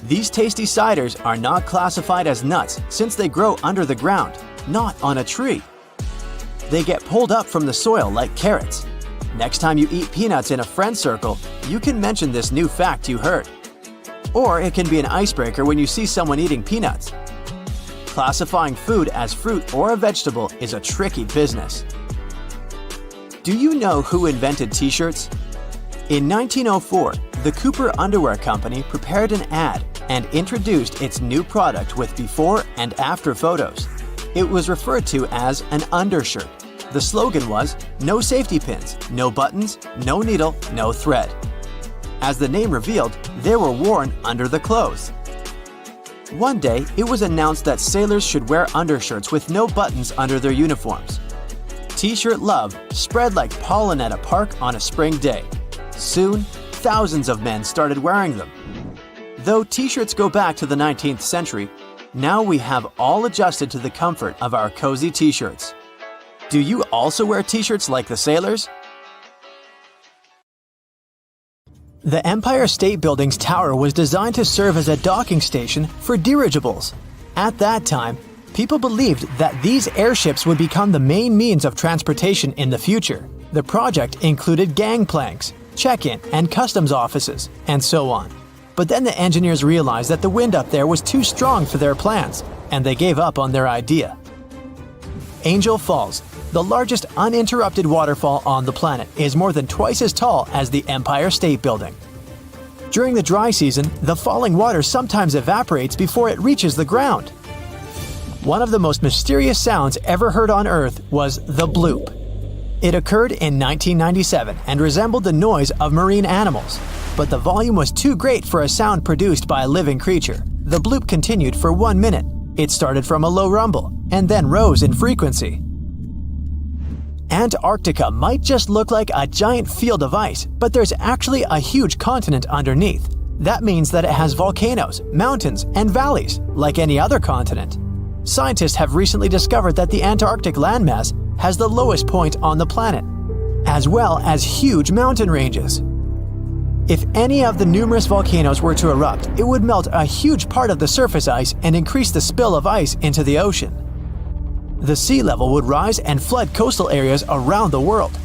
These tasty ciders are not classified as nuts since they grow under the ground, not on a tree. They get pulled up from the soil like carrots. Next time you eat peanuts in a friend circle, you can mention this new fact you heard. Or it can be an icebreaker when you see someone eating peanuts. Classifying food as fruit or a vegetable is a tricky business. Do you know who invented t-shirts? In 1904, the Cooper Underwear Company prepared an ad and introduced its new product with before and after photos. It was referred to as an undershirt. The slogan was, "No safety pins, no buttons, no needle, no thread." As the name revealed, they were worn under the clothes. One day, it was announced that sailors should wear undershirts with no buttons under their uniforms. T-shirt love spread like pollen at a park on a spring day. Soon, thousands of men started wearing them. Though T-shirts go back to the 19th century, now we have all adjusted to the comfort of our cozy T-shirts. Do you also wear T-shirts like the sailors? The Empire State Building's tower was designed to serve as a docking station for dirigibles. At that time, people believed that these airships would become the main means of transportation in the future. The project included gangplanks, check-in and customs offices, and so on. But then the engineers realized that the wind up there was too strong for their plans, and they gave up on their idea. Angel Falls, the largest uninterrupted waterfall on the planet, is more than twice as tall as the Empire State Building. During the dry season, the falling water sometimes evaporates before it reaches the ground. One of the most mysterious sounds ever heard on Earth was the bloop. It occurred in 1997 and resembled the noise of marine animals, but the volume was too great for a sound produced by a living creature. The bloop continued for 1 minute. It started from a low rumble and then rose in frequency. Antarctica might just look like a giant field of ice, but there's actually a huge continent underneath. That means that it has volcanoes, mountains, and valleys, like any other continent. Scientists have recently discovered that the Antarctic landmass has the lowest point on the planet, as well as huge mountain ranges. If any of the numerous volcanoes were to erupt, it would melt a huge part of the surface ice and increase the spill of ice into the ocean. The sea level would rise and flood coastal areas around the world.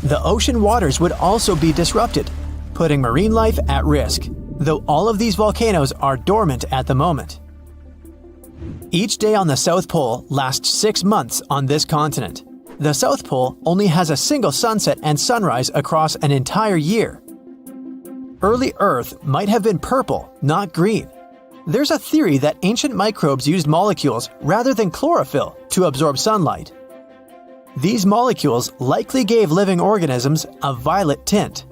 The ocean waters would also be disrupted, putting marine life at risk, though all of these volcanoes are dormant at the moment. Each day on the South Pole lasts 6 months on this continent. The South Pole only has a single sunset and sunrise across an entire year. Early Earth might have been purple, not green. There's a theory that ancient microbes used molecules rather than chlorophyll to absorb sunlight. These molecules likely gave living organisms a violet tint.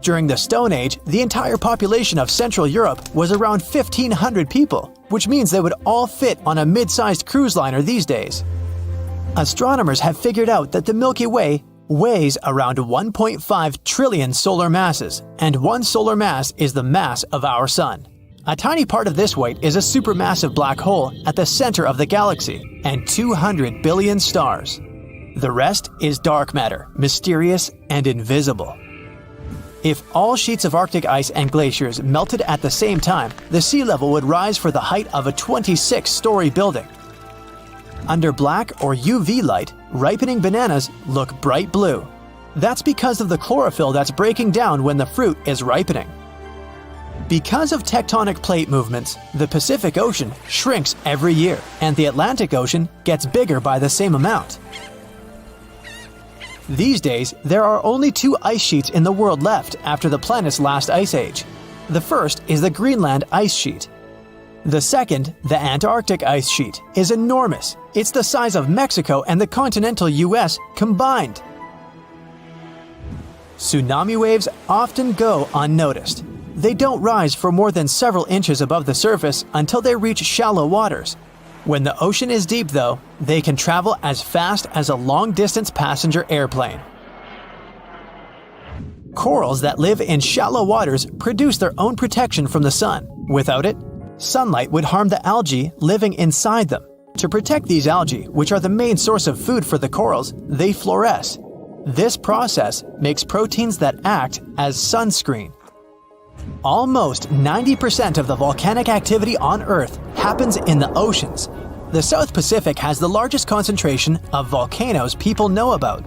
During the Stone Age, the entire population of Central Europe was around 1,500 people, which means they would all fit on a mid-sized cruise liner these days. Astronomers have figured out that the Milky Way weighs around 1.5 trillion solar masses, and one solar mass is the mass of our Sun. A tiny part of this weight is a supermassive black hole at the center of the galaxy, and 200 billion stars. The rest is dark matter, mysterious and invisible. If all sheets of Arctic ice and glaciers melted at the same time, the sea level would rise for the height of a 26-story building. Under black or UV light, ripening bananas look bright blue. That's because of the chlorophyll that's breaking down when the fruit is ripening. Because of tectonic plate movements, the Pacific Ocean shrinks every year, and the Atlantic Ocean gets bigger by the same amount. These days, there are only 2 ice sheets in the world left after the planet's last ice age. The first is the Greenland ice sheet. The second, the Antarctic ice sheet, is enormous. It's the size of Mexico and the continental US combined. Tsunami waves often go unnoticed. They don't rise for more than several inches above the surface until they reach shallow waters. When the ocean is deep, though, they can travel as fast as a long-distance passenger airplane. Corals that live in shallow waters produce their own protection from the sun. Without it, sunlight would harm the algae living inside them. To protect these algae, which are the main source of food for the corals, they fluoresce. This process makes proteins that act as sunscreen. Almost 90% of the volcanic activity on Earth happens in the oceans. The South Pacific has the largest concentration of volcanoes people know about.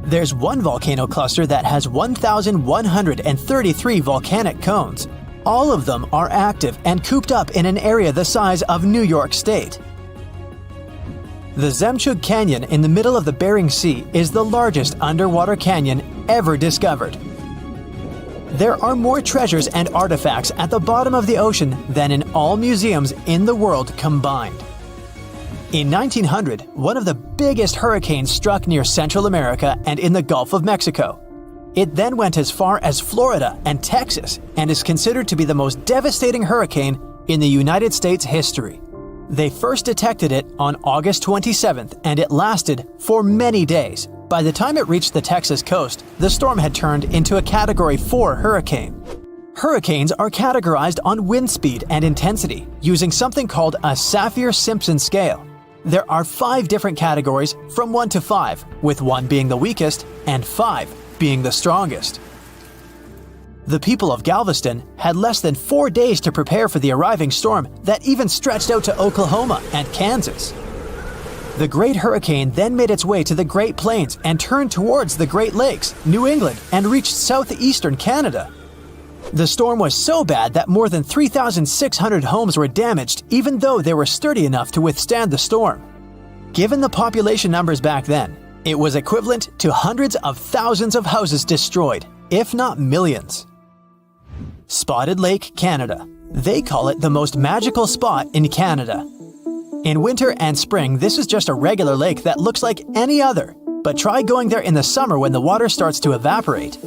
There's one volcano cluster that has 1,133 volcanic cones. All of them are active and cooped up in an area the size of New York State. The Zemchug Canyon in the middle of the Bering Sea is the largest underwater canyon ever discovered. There are more treasures and artifacts at the bottom of the ocean than in all museums in the world combined. In 1900, one of the biggest hurricanes struck near Central America and in the Gulf of Mexico. It then went as far as Florida and Texas and is considered to be the most devastating hurricane in the United States history. They first detected it on August 27th, and it lasted for many days. By the time it reached the Texas coast, the storm had turned into a Category 4 hurricane. Hurricanes are categorized on wind speed and intensity using something called a Saffir-Simpson scale. There are 5 different categories from 1 to 5, with 1 being the weakest and 5 being the strongest. The people of Galveston had less than 4 days to prepare for the arriving storm that even stretched out to Oklahoma and Kansas. The Great Hurricane then made its way to the Great Plains and turned towards the Great Lakes, New England, and reached southeastern Canada. The storm was so bad that more than 3,600 homes were damaged, even though they were sturdy enough to withstand the storm. Given the population numbers back then, it was equivalent to hundreds of thousands of houses destroyed, if not millions. Spotted Lake, Canada. They call it the most magical spot in Canada. In winter and spring, this is just a regular lake that looks like any other, but try going there in the summer when the water starts to evaporate.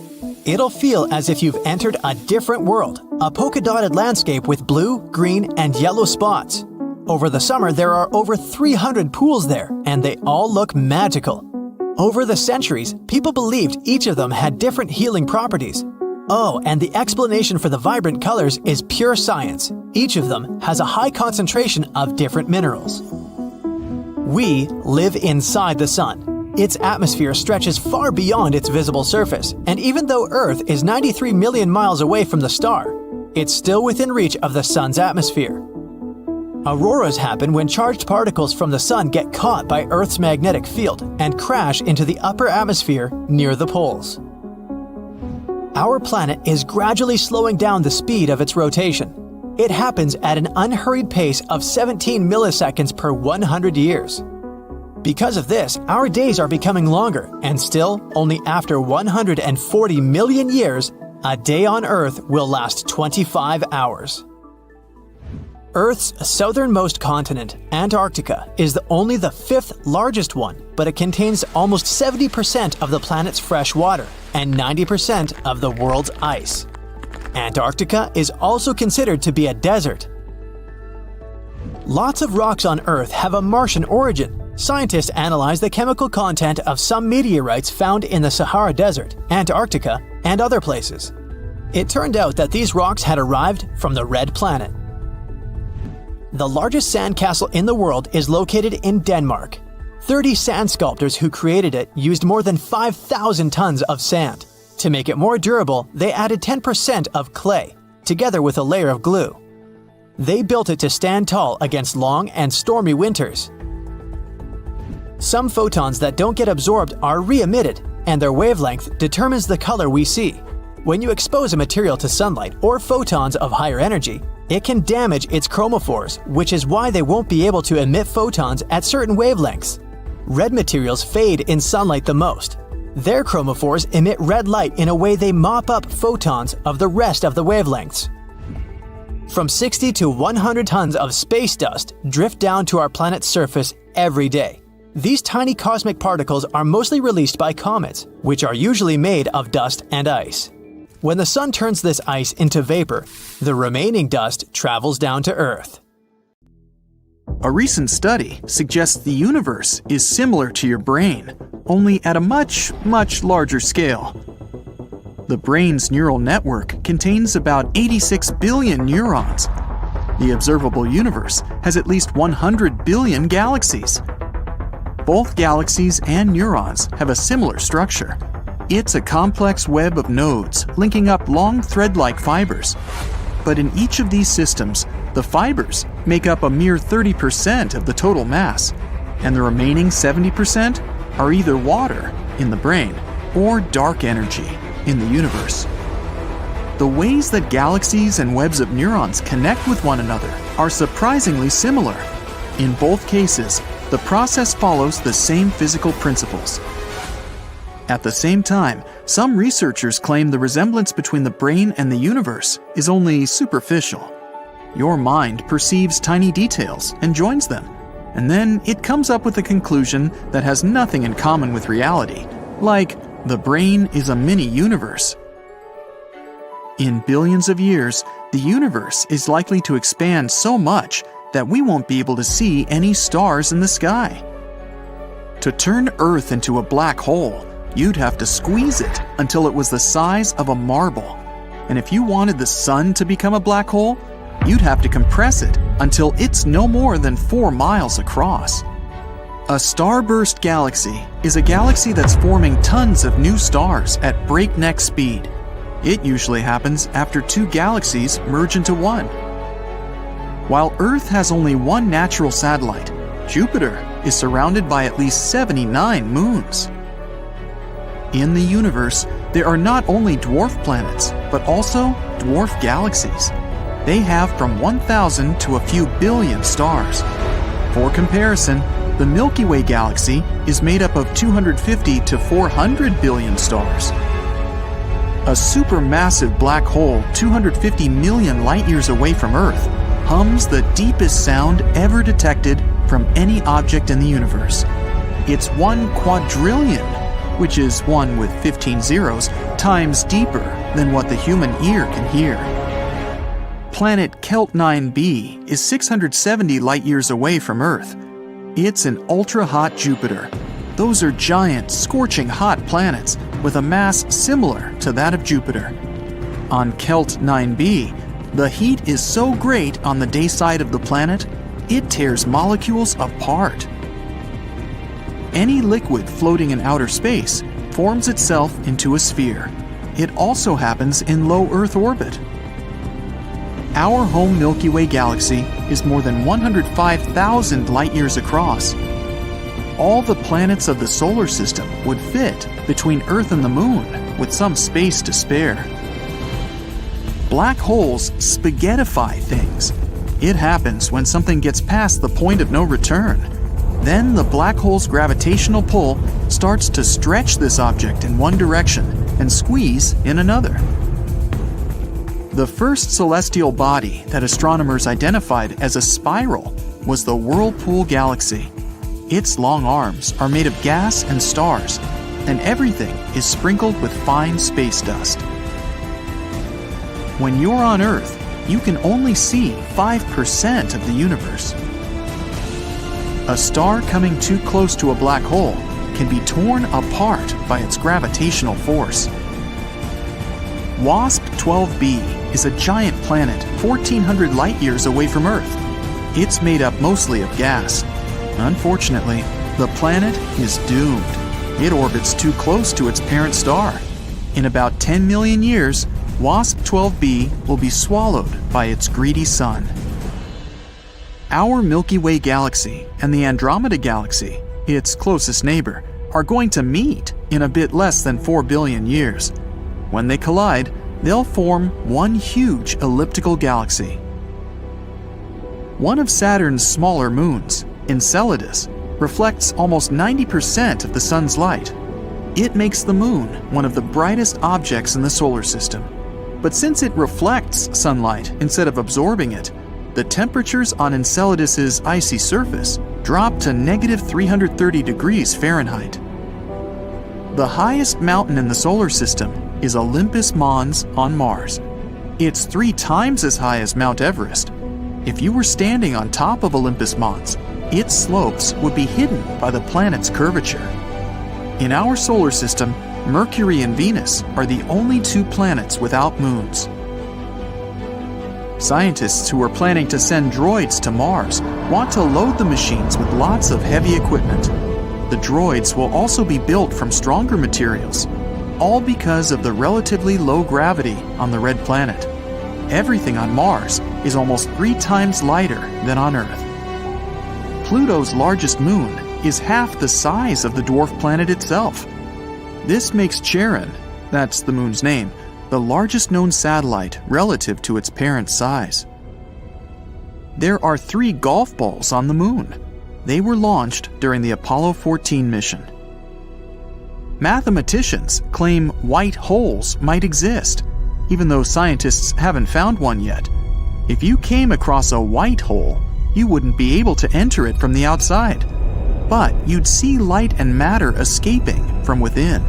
It'll feel as if you've entered a different world, a polka-dotted landscape with blue, green, and yellow spots. Over the summer, there are over 300 pools there, and they all look magical. Over the centuries, people believed each of them had different healing properties. Oh, and the explanation for the vibrant colors is pure science. Each of them has a high concentration of different minerals. We live inside the sun. Its atmosphere stretches far beyond its visible surface, and even though Earth is 93 million miles away from the star, it's still within reach of the sun's atmosphere. Auroras happen when charged particles from the sun get caught by Earth's magnetic field and crash into the upper atmosphere near the poles. Our planet is gradually slowing down the speed of its rotation. It happens at an unhurried pace of 17 milliseconds per 100 years. Because of this, our days are becoming longer, and still, only after 140 million years, a day on Earth will last 25 hours. Earth's southernmost continent, Antarctica, is only the 5th largest one, but it contains almost 70% of the planet's fresh water and 90% of the world's ice. Antarctica is also considered to be a desert. Lots of rocks on Earth have a Martian origin. Scientists analyze the chemical content of some meteorites found in the Sahara Desert, Antarctica, and other places. It turned out that these rocks had arrived from the Red Planet. The largest sandcastle in the world is located in Denmark. 30 sand sculptors who created it used more than 5,000 tons of sand. To make it more durable, they added 10% of clay, together with a layer of glue. They built it to stand tall against long and stormy winters. Some photons that don't get absorbed are re-emitted, and their wavelength determines the color we see. When you expose a material to sunlight or photons of higher energy, it can damage its chromophores, which is why they won't be able to emit photons at certain wavelengths. Red materials fade in sunlight the most. Their chromophores emit red light in a way they mop up photons of the rest of the wavelengths. From 60 to 100 tons of space dust drift down to our planet's surface every day. These tiny cosmic particles are mostly released by comets, which are usually made of dust and ice. When the sun turns this ice into vapor, the remaining dust travels down to Earth. A recent study suggests the universe is similar to your brain, only at a much, much larger scale. The brain's neural network contains about 86 billion neurons. The observable universe has at least 100 billion galaxies. Both galaxies and neurons have a similar structure. It's a complex web of nodes linking up long thread-like fibers. But in each of these systems, the fibers make up a mere 30% of the total mass, and the remaining 70% are either water in the brain or dark energy in the universe. The ways that galaxies and webs of neurons connect with one another are surprisingly similar. In both cases, the process follows the same physical principles. At the same time, some researchers claim the resemblance between the brain and the universe is only superficial. Your mind perceives tiny details and joins them, and then it comes up with a conclusion that has nothing in common with reality, like the brain is a mini-universe. In billions of years, the universe is likely to expand so much that we won't be able to see any stars in the sky. To turn Earth into a black hole, you'd have to squeeze it until it was the size of a marble. And if you wanted the sun to become a black hole, you'd have to compress it until it's no more than 4 miles across. A starburst galaxy is a galaxy that's forming tons of new stars at breakneck speed. It usually happens after 2 galaxies merge into one. While Earth has only one natural satellite, Jupiter is surrounded by at least 79 moons. In the universe, there are not only dwarf planets, but also dwarf galaxies. They have from 1,000 to a few billion stars. For comparison, the Milky Way galaxy is made up of 250 to 400 billion stars. A supermassive black hole 250 million light-years away from Earth hums the deepest sound ever detected from any object in the universe. It's 1 quadrillion, which is 1 with 15 zeros, times deeper than what the human ear can hear. Planet Kelt 9b is 670 light-years away from Earth. It's an ultra-hot Jupiter. Those are giant, scorching hot planets with a mass similar to that of Jupiter. On Kelt 9b, the heat is so great on the day side of the planet, it tears molecules apart. Any liquid floating in outer space forms itself into a sphere. It also happens in low Earth orbit. Our home Milky Way galaxy is more than 105,000 light-years across. All the planets of the solar system would fit between Earth and the Moon with some space to spare. Black holes spaghettify things. It happens when something gets past the point of no return. Then the black hole's gravitational pull starts to stretch this object in one direction and squeeze in another. The first celestial body that astronomers identified as a spiral was the Whirlpool Galaxy. Its long arms are made of gas and stars, and everything is sprinkled with fine space dust. When you're on Earth, you can only see 5% of the universe. A star coming too close to a black hole can be torn apart by its gravitational force. WASP 12b is a giant planet 1,400 light-years away from Earth. It's made up mostly of gas. Unfortunately, the planet is doomed. It orbits too close to its parent star. In about 10 million years, WASP 12b will be swallowed by its greedy sun. Our Milky Way galaxy and the Andromeda Galaxy, its closest neighbor, are going to meet in a bit less than 4 billion years. When they collide, they'll form one huge elliptical galaxy. One of Saturn's smaller moons, Enceladus, reflects almost 90% of the sun's light. It makes the moon one of the brightest objects in the solar system. But since it reflects sunlight instead of absorbing it, the temperatures on Enceladus's icy surface drop to negative 330 degrees Fahrenheit. The highest mountain in the solar system is Olympus Mons on Mars. It's 3 times as high as Mount Everest. If you were standing on top of Olympus Mons, its slopes would be hidden by the planet's curvature. In our solar system, Mercury and Venus are the only 2 planets without moons. Scientists who are planning to send droids to Mars want to load the machines with lots of heavy equipment. The droids will also be built from stronger materials, all because of the relatively low gravity on the red planet. Everything on Mars is almost 3 times lighter than on Earth. Pluto's largest moon is half the size of the dwarf planet itself. This makes Charon, that's the moon's name, the largest known satellite relative to its parent size. There are 3 golf balls on the moon. They were launched during the Apollo 14 mission. Mathematicians claim white holes might exist, even though scientists haven't found one yet. If you came across a white hole, you wouldn't be able to enter it from the outside, but you'd see light and matter escaping from within.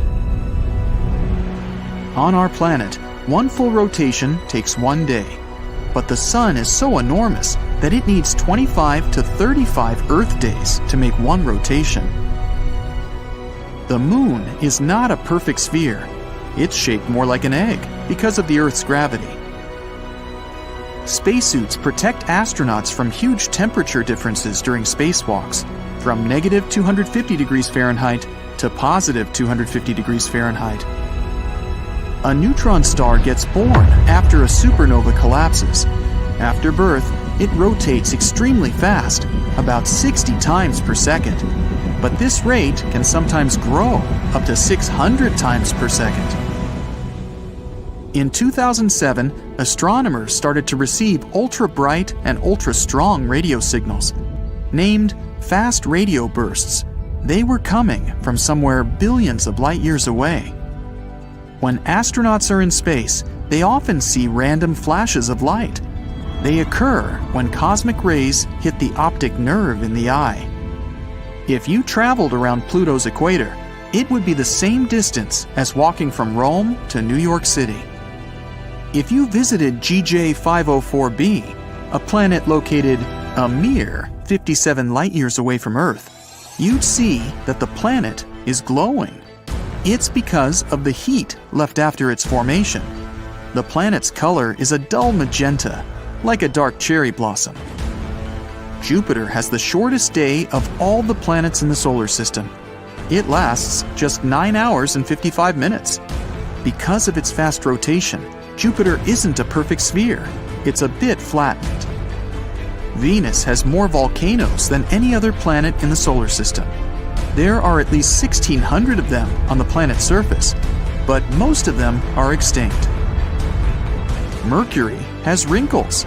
On our planet, one full rotation takes 1 day. but the Sun is so enormous that it needs 25 to 35 Earth days to make one rotation. The Moon is not a perfect sphere. It's shaped more like an egg because of the Earth's gravity. Spacesuits protect astronauts from huge temperature differences during spacewalks, from negative 250 degrees Fahrenheit to positive 250 degrees Fahrenheit. A neutron star gets born after a supernova collapses. After birth, it rotates extremely fast, about 60 times per second. But this rate can sometimes grow up to 600 times per second. In 2007, astronomers started to receive ultra-bright and ultra-strong radio signals. Named fast radio bursts, they were coming from somewhere billions of light years away. When astronauts are in space, they often see random flashes of light. They occur when cosmic rays hit the optic nerve in the eye. If you traveled around Pluto's equator, it would be the same distance as walking from Rome to New York City. If you visited GJ 504b, a planet located a mere 57 light-years away from Earth, you'd see that the planet is glowing. It's because of the heat left after its formation. The planet's color is a dull magenta, like a dark cherry blossom. Jupiter has the shortest day of all the planets in the solar system. It lasts just 9 hours and 55 minutes. Because of its fast rotation, Jupiter isn't a perfect sphere. It's a bit flattened. Venus has more volcanoes than any other planet in the solar system. There are at least 1,600 of them on the planet's surface, but most of them are extinct. Mercury has wrinkles.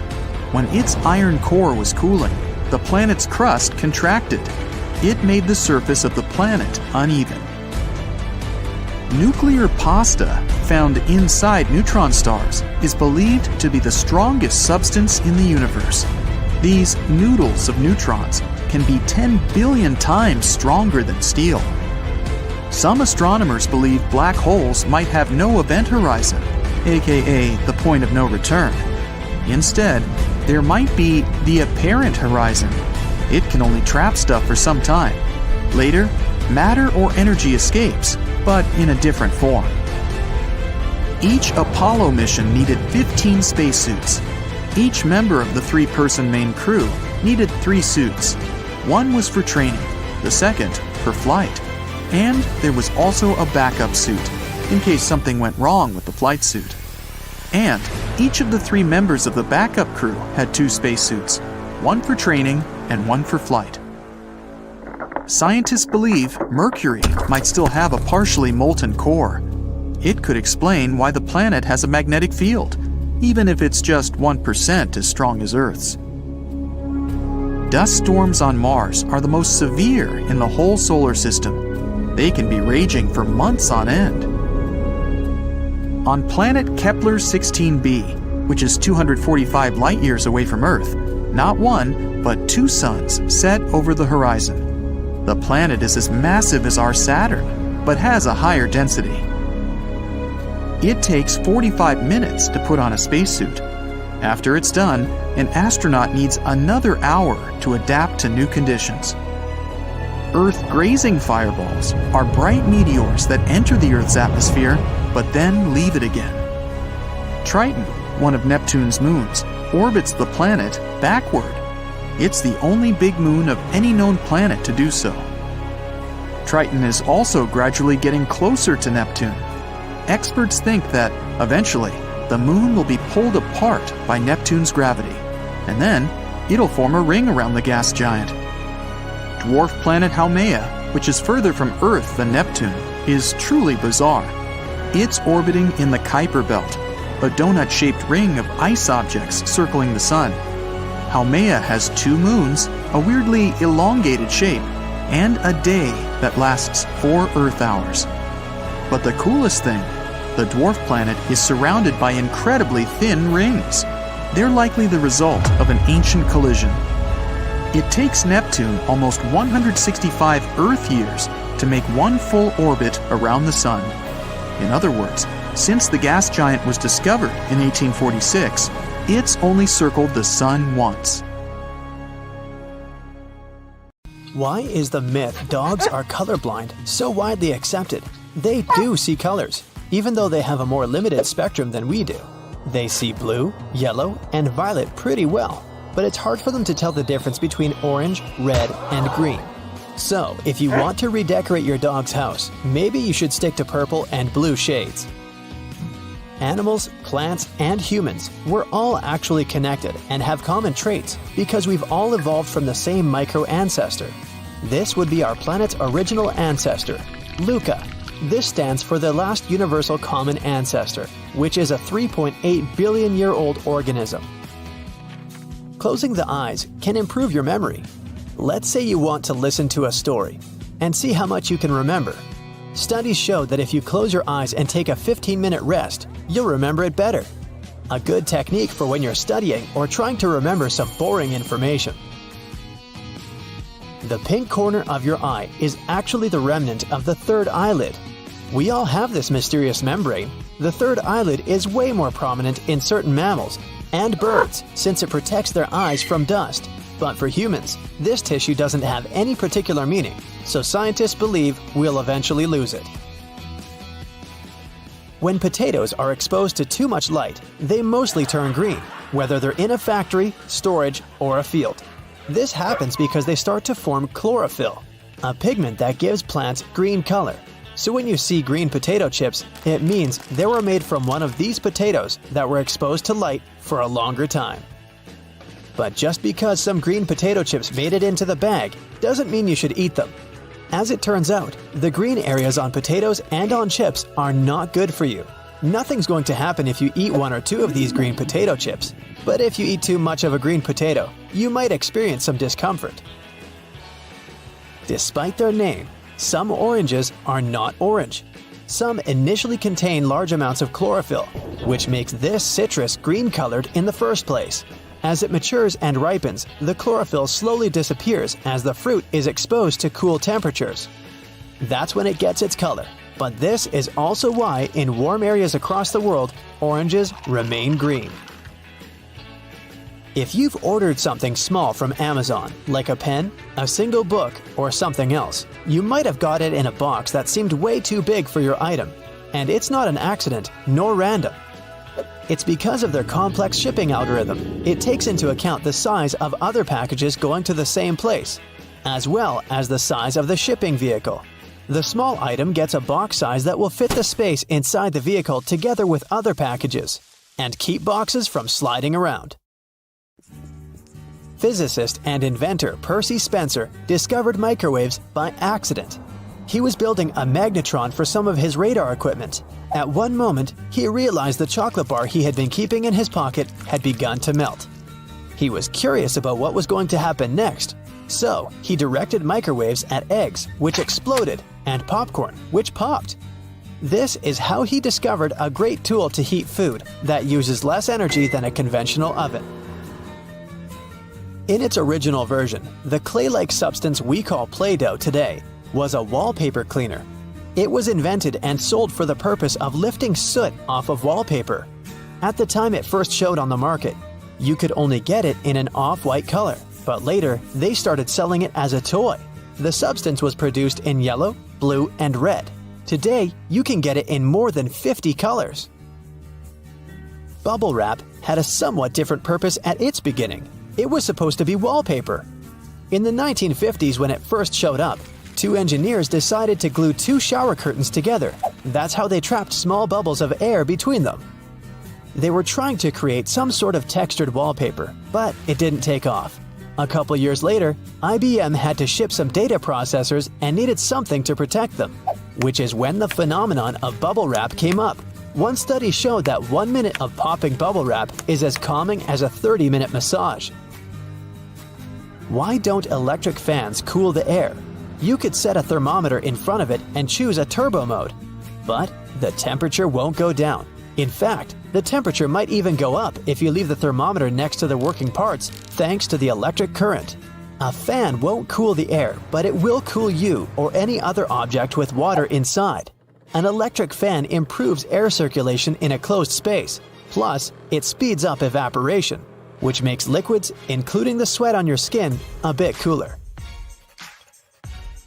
When its iron core was cooling, the planet's crust contracted. It made the surface of the planet uneven. Nuclear pasta found inside neutron stars is believed to be the strongest substance in the universe. These noodles of neutrons can be 10 billion times stronger than steel. Some astronomers believe black holes might have no event horizon, aka the point of no return. Instead, there might be the apparent horizon. It can only trap stuff for some time. Later, matter or energy escapes, but in a different form. Each Apollo mission needed 15 spacesuits. Each member of the 3-person main crew needed 3 suits. One was for training, the second for flight, and there was also a backup suit in case something went wrong with the flight suit. And each of the 3 members of the backup crew had 2 spacesuits, one for training and one for flight. Scientists believe Mercury might still have a partially molten core. It could explain why the planet has a magnetic field, even if it's just 1% as strong as Earth's. Dust storms on Mars are the most severe in the whole solar system. They can be raging for months on end. On planet Kepler 16b, which is 245 light-years away from Earth, not one, but 2 suns set over the horizon. The planet is as massive as our Saturn, but has a higher density. It takes 45 minutes to put on a spacesuit. After it's done, an astronaut needs another hour to adapt to new conditions. Earth-grazing fireballs are bright meteors that enter the Earth's atmosphere, but then leave it again. Triton, one of Neptune's moons, orbits the planet backward. It's the only big moon of any known planet to do so. Triton is also gradually getting closer to Neptune. Experts think that, eventually, the moon will be pulled apart by Neptune's gravity, and then it'll form a ring around the gas giant. Dwarf planet Haumea, which is further from Earth than Neptune, is truly bizarre. It's orbiting in the Kuiper Belt, a donut-shaped ring of ice objects circling the Sun. Haumea has 2 moons, a weirdly elongated shape, and a day that lasts 4 Earth hours. But the coolest thing, the dwarf planet is surrounded by incredibly thin rings. They're likely the result of an ancient collision. It takes Neptune almost 165 Earth years to make one full orbit around the Sun. In other words, since the gas giant was discovered in 1846, It's only circled the sun once. Why is the myth dogs are colorblind so widely accepted? They do see colors, even though they have a more limited spectrum than we do. They see blue, yellow, and violet pretty well, but it's hard for them to tell the difference between orange, red, and green. So, if you want to redecorate your dog's house, maybe you should stick to purple and blue shades. Animals, plants, and humans, we're all actually connected and have common traits because we've all evolved from the same micro-ancestor. This would be our planet's original ancestor, Luca. This stands for the last universal common ancestor, which is a 3.8 billion-year-old organism. Closing the eyes can improve your memory. Let's say you want to listen to a story and see how much you can remember. Studies show that if you close your eyes and take a 15-minute rest, you'll remember it better. A good technique for when you're studying or trying to remember some boring information. The pink corner of your eye is actually the remnant of the third eyelid. We all have this mysterious membrane. The third eyelid is way more prominent in certain mammals and birds since it protects their eyes from dust. But for humans, this tissue doesn't have any particular meaning, so scientists believe we'll eventually lose it. When potatoes are exposed to too much light, they mostly turn green, whether they're in a factory, storage, or a field. This happens because they start to form chlorophyll, a pigment that gives plants green color. So when you see green potato chips, it means they were made from one of these potatoes that were exposed to light for a longer time. But just because some green potato chips made it into the bag doesn't mean you should eat them. As it turns out, the green areas on potatoes and on chips are not good for you. Nothing's going to happen if you eat one or two of these green potato chips. But if you eat too much of a green potato, you might experience some discomfort. Despite their name, some oranges are not orange. Some initially contain large amounts of chlorophyll, which makes this citrus green-colored in the first place. As it matures and ripens, the chlorophyll slowly disappears as the fruit is exposed to cool temperatures. That's when it gets its color. But this is also why, in warm areas across the world, oranges remain green. If you've ordered something small from Amazon, like a pen, a single book, or something else, you might have got it in a box that seemed way too big for your item. And it's not an accident, nor random. It's because of their complex shipping algorithm. It takes into account the size of other packages going to the same place, as well as the size of the shipping vehicle. The small item gets a box size that will fit the space inside the vehicle together with other packages, and keep boxes from sliding around. Physicist and inventor Percy Spencer discovered microwaves by accident. He was building a magnetron for some of his radar equipment. At one moment, he realized the chocolate bar he had been keeping in his pocket had begun to melt. He was curious about what was going to happen next, so he directed microwaves at eggs, which exploded, and popcorn, which popped. This is how he discovered a great tool to heat food that uses less energy than a conventional oven. In its original version, the clay-like substance we call Play-Doh today was a wallpaper cleaner. It was invented and sold for the purpose of lifting soot off of wallpaper. At the time it first showed on the market, you could only get it in an off-white color, but later they started selling it as a toy. The substance was produced in yellow, blue, and red. Today, you can get it in more than 50 colors. Bubble wrap had a somewhat different purpose at its beginning. It was supposed to be wallpaper. In the 1950s, when it first showed up, two engineers decided to glue two shower curtains together. That's how they trapped small bubbles of air between them. They were trying to create some sort of textured wallpaper, but it didn't take off. A couple years later, IBM had to ship some data processors and needed something to protect them, which is when the phenomenon of bubble wrap came up. One study showed that 1 minute of popping bubble wrap is as calming as a 30-minute massage. Why don't electric fans cool the air? You could set a thermometer in front of it and choose a turbo mode, but the temperature won't go down. In fact, the temperature might even go up if you leave the thermometer next to the working parts thanks to the electric current. A fan won't cool the air, but it will cool you or any other object with water inside. An electric fan improves air circulation in a closed space, Plus, it speeds up evaporation, which makes liquids, including the sweat on your skin, a bit cooler.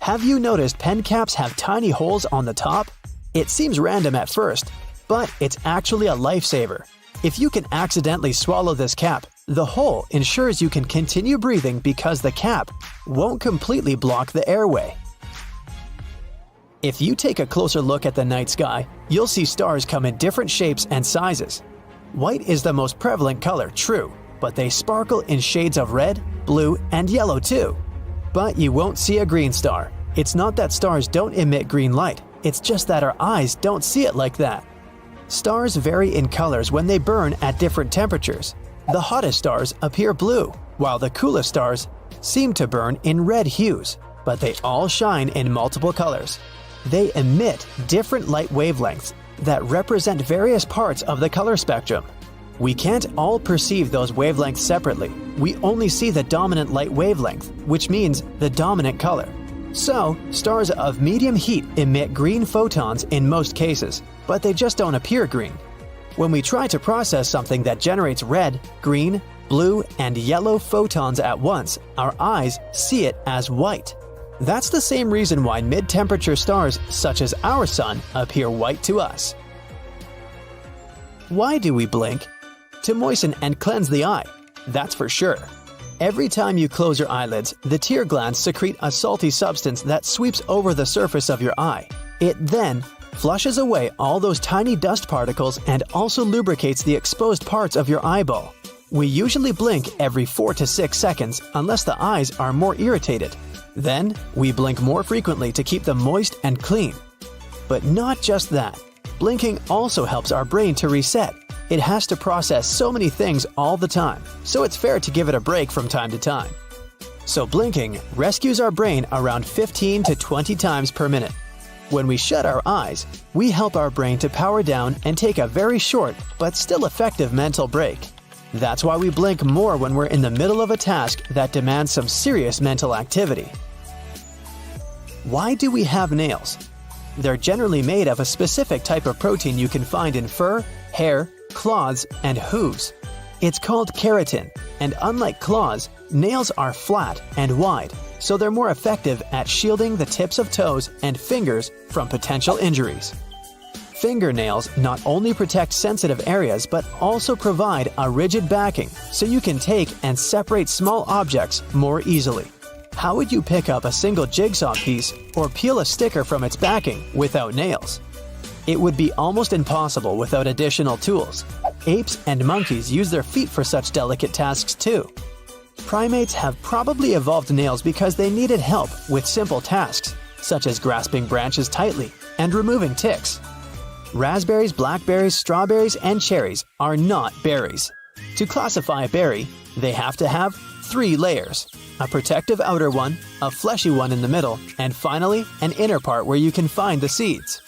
Have you noticed pen caps have tiny holes on the top? It seems random at first, but it's actually a lifesaver. If you can accidentally swallow this cap, the hole ensures you can continue breathing because the cap won't completely block the airway. If you take a closer look at the night sky, you'll see stars come in different shapes and sizes. White is the most prevalent color, true, but they sparkle in shades of red, blue, and yellow too. But you won't see a green star. It's not that stars don't emit green light, it's just that our eyes don't see it like that. Stars vary in colors when they burn at different temperatures. The hottest stars appear blue, while the coolest stars seem to burn in red hues, but they all shine in multiple colors. They emit different light wavelengths that represent various parts of the color spectrum. We can't all perceive those wavelengths separately. We only see the dominant light wavelength, which means the dominant color. So, stars of medium heat emit green photons in most cases, but they just don't appear green. When we try to process something that generates red, green, blue, and yellow photons at once, our eyes see it as white. That's the same reason why mid-temperature stars such as our sun appear white to us. Why do we blink? To moisten and cleanse the eye, that's for sure. Every time you close your eyelids, the tear glands secrete a salty substance that sweeps over the surface of your eye. It then flushes away all those tiny dust particles and also lubricates the exposed parts of your eyeball. We usually blink every 4 to 6 seconds unless the eyes are more irritated. Then, we blink more frequently to keep them moist and clean. But not just that. Blinking also helps our brain to reset. It has to process so many things all the time, so it's fair to give it a break from time to time. So blinking rescues our brain around 15 to 20 times per minute. When we shut our eyes, we help our brain to power down and take a very short but still effective mental break. That's why we blink more when we're in the middle of a task that demands some serious mental activity. Why do we have nails? They're generally made of a specific type of protein you can find in fur, hair, claws, and hooves. It's called keratin, and unlike claws, nails are flat and wide, so they're more effective at shielding the tips of toes and fingers from potential injuries. Fingernails not only protect sensitive areas but also provide a rigid backing so you can take and separate small objects more easily. How would you pick up a single jigsaw piece or peel a sticker from its backing without nails? It would be almost impossible without additional tools. Apes and monkeys use their feet for such delicate tasks too. Primates have probably evolved nails because they needed help with simple tasks, such as grasping branches tightly and removing ticks. Raspberries, blackberries, strawberries, and cherries are not berries. To classify a berry, they have to have 3 layers: a protective outer one, a fleshy one in the middle, and finally, an inner part where you can find the seeds.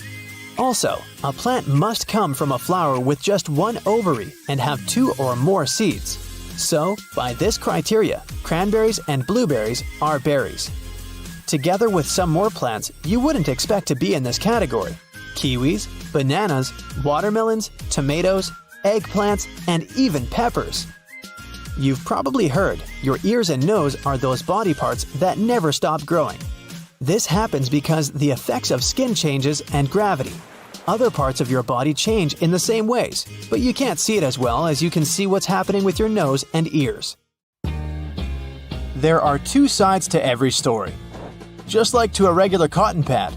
Also, a plant must come from a flower with just 1 ovary and have 2 or more seeds. So, by this criteria, cranberries and blueberries are berries. Together with some more plants you wouldn't expect to be in this category: kiwis, bananas, watermelons, tomatoes, eggplants, and even peppers. You've probably heard your ears and nose are those body parts that never stop growing. This happens because the effects of skin changes and gravity. Other parts of your body change in the same ways, but you can't see it as well as you can see what's happening with your nose and ears. There are 2 sides to every story. Just like to a regular cotton pad.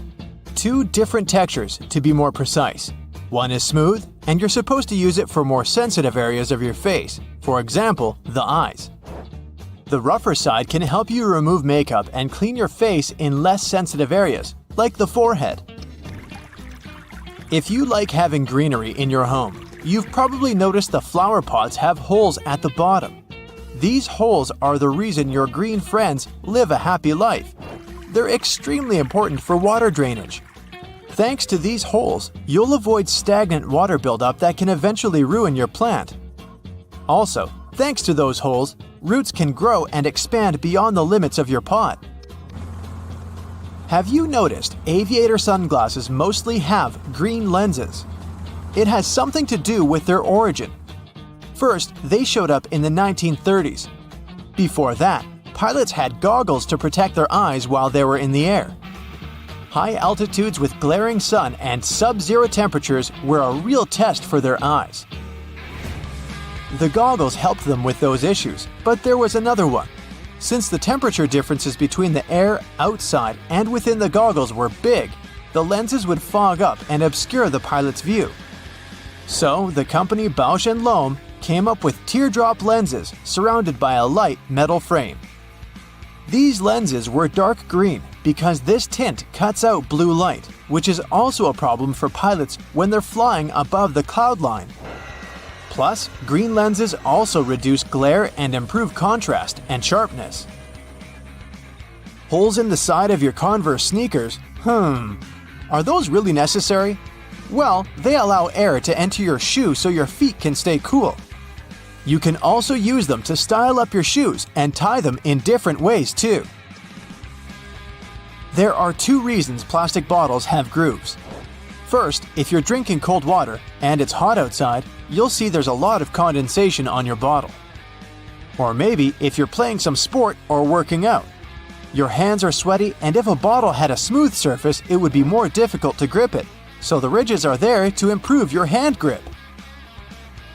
2 different textures, to be more precise. One is smooth, and you're supposed to use it for more sensitive areas of your face, for example, the eyes. The rougher side can help you remove makeup and clean your face in less sensitive areas, like the forehead. If you like having greenery in your home, you've probably noticed the flower pots have holes at the bottom. These holes are the reason your green friends live a happy life. They're extremely important for water drainage. Thanks to these holes, you'll avoid stagnant water buildup that can eventually ruin your plant. Also, thanks to those holes, roots can grow and expand beyond the limits of your pot. Have you noticed aviator sunglasses mostly have green lenses? It has something to do with their origin. First, they showed up in the 1930s. Before that, pilots had goggles to protect their eyes while they were in the air. High altitudes with glaring sun and sub-zero temperatures were a real test for their eyes. The goggles helped them with those issues, but there was another one. Since the temperature differences between the air outside and within the goggles were big, the lenses would fog up and obscure the pilot's view. So, the company Bausch & Lomb came up with teardrop lenses surrounded by a light metal frame. These lenses were dark green because this tint cuts out blue light, which is also a problem for pilots when they're flying above the cloud line. Plus, green lenses also reduce glare and improve contrast and sharpness. Holes in the side of your Converse sneakers? Are those really necessary? Well, they allow air to enter your shoe so your feet can stay cool. You can also use them to style up your shoes and tie them in different ways too. There are two reasons plastic bottles have grooves. First, if you're drinking cold water and it's hot outside, you'll see there's a lot of condensation on your bottle. Or maybe if you're playing some sport or working out. Your hands are sweaty, and if a bottle had a smooth surface, it would be more difficult to grip it, so the ridges are there to improve your hand grip.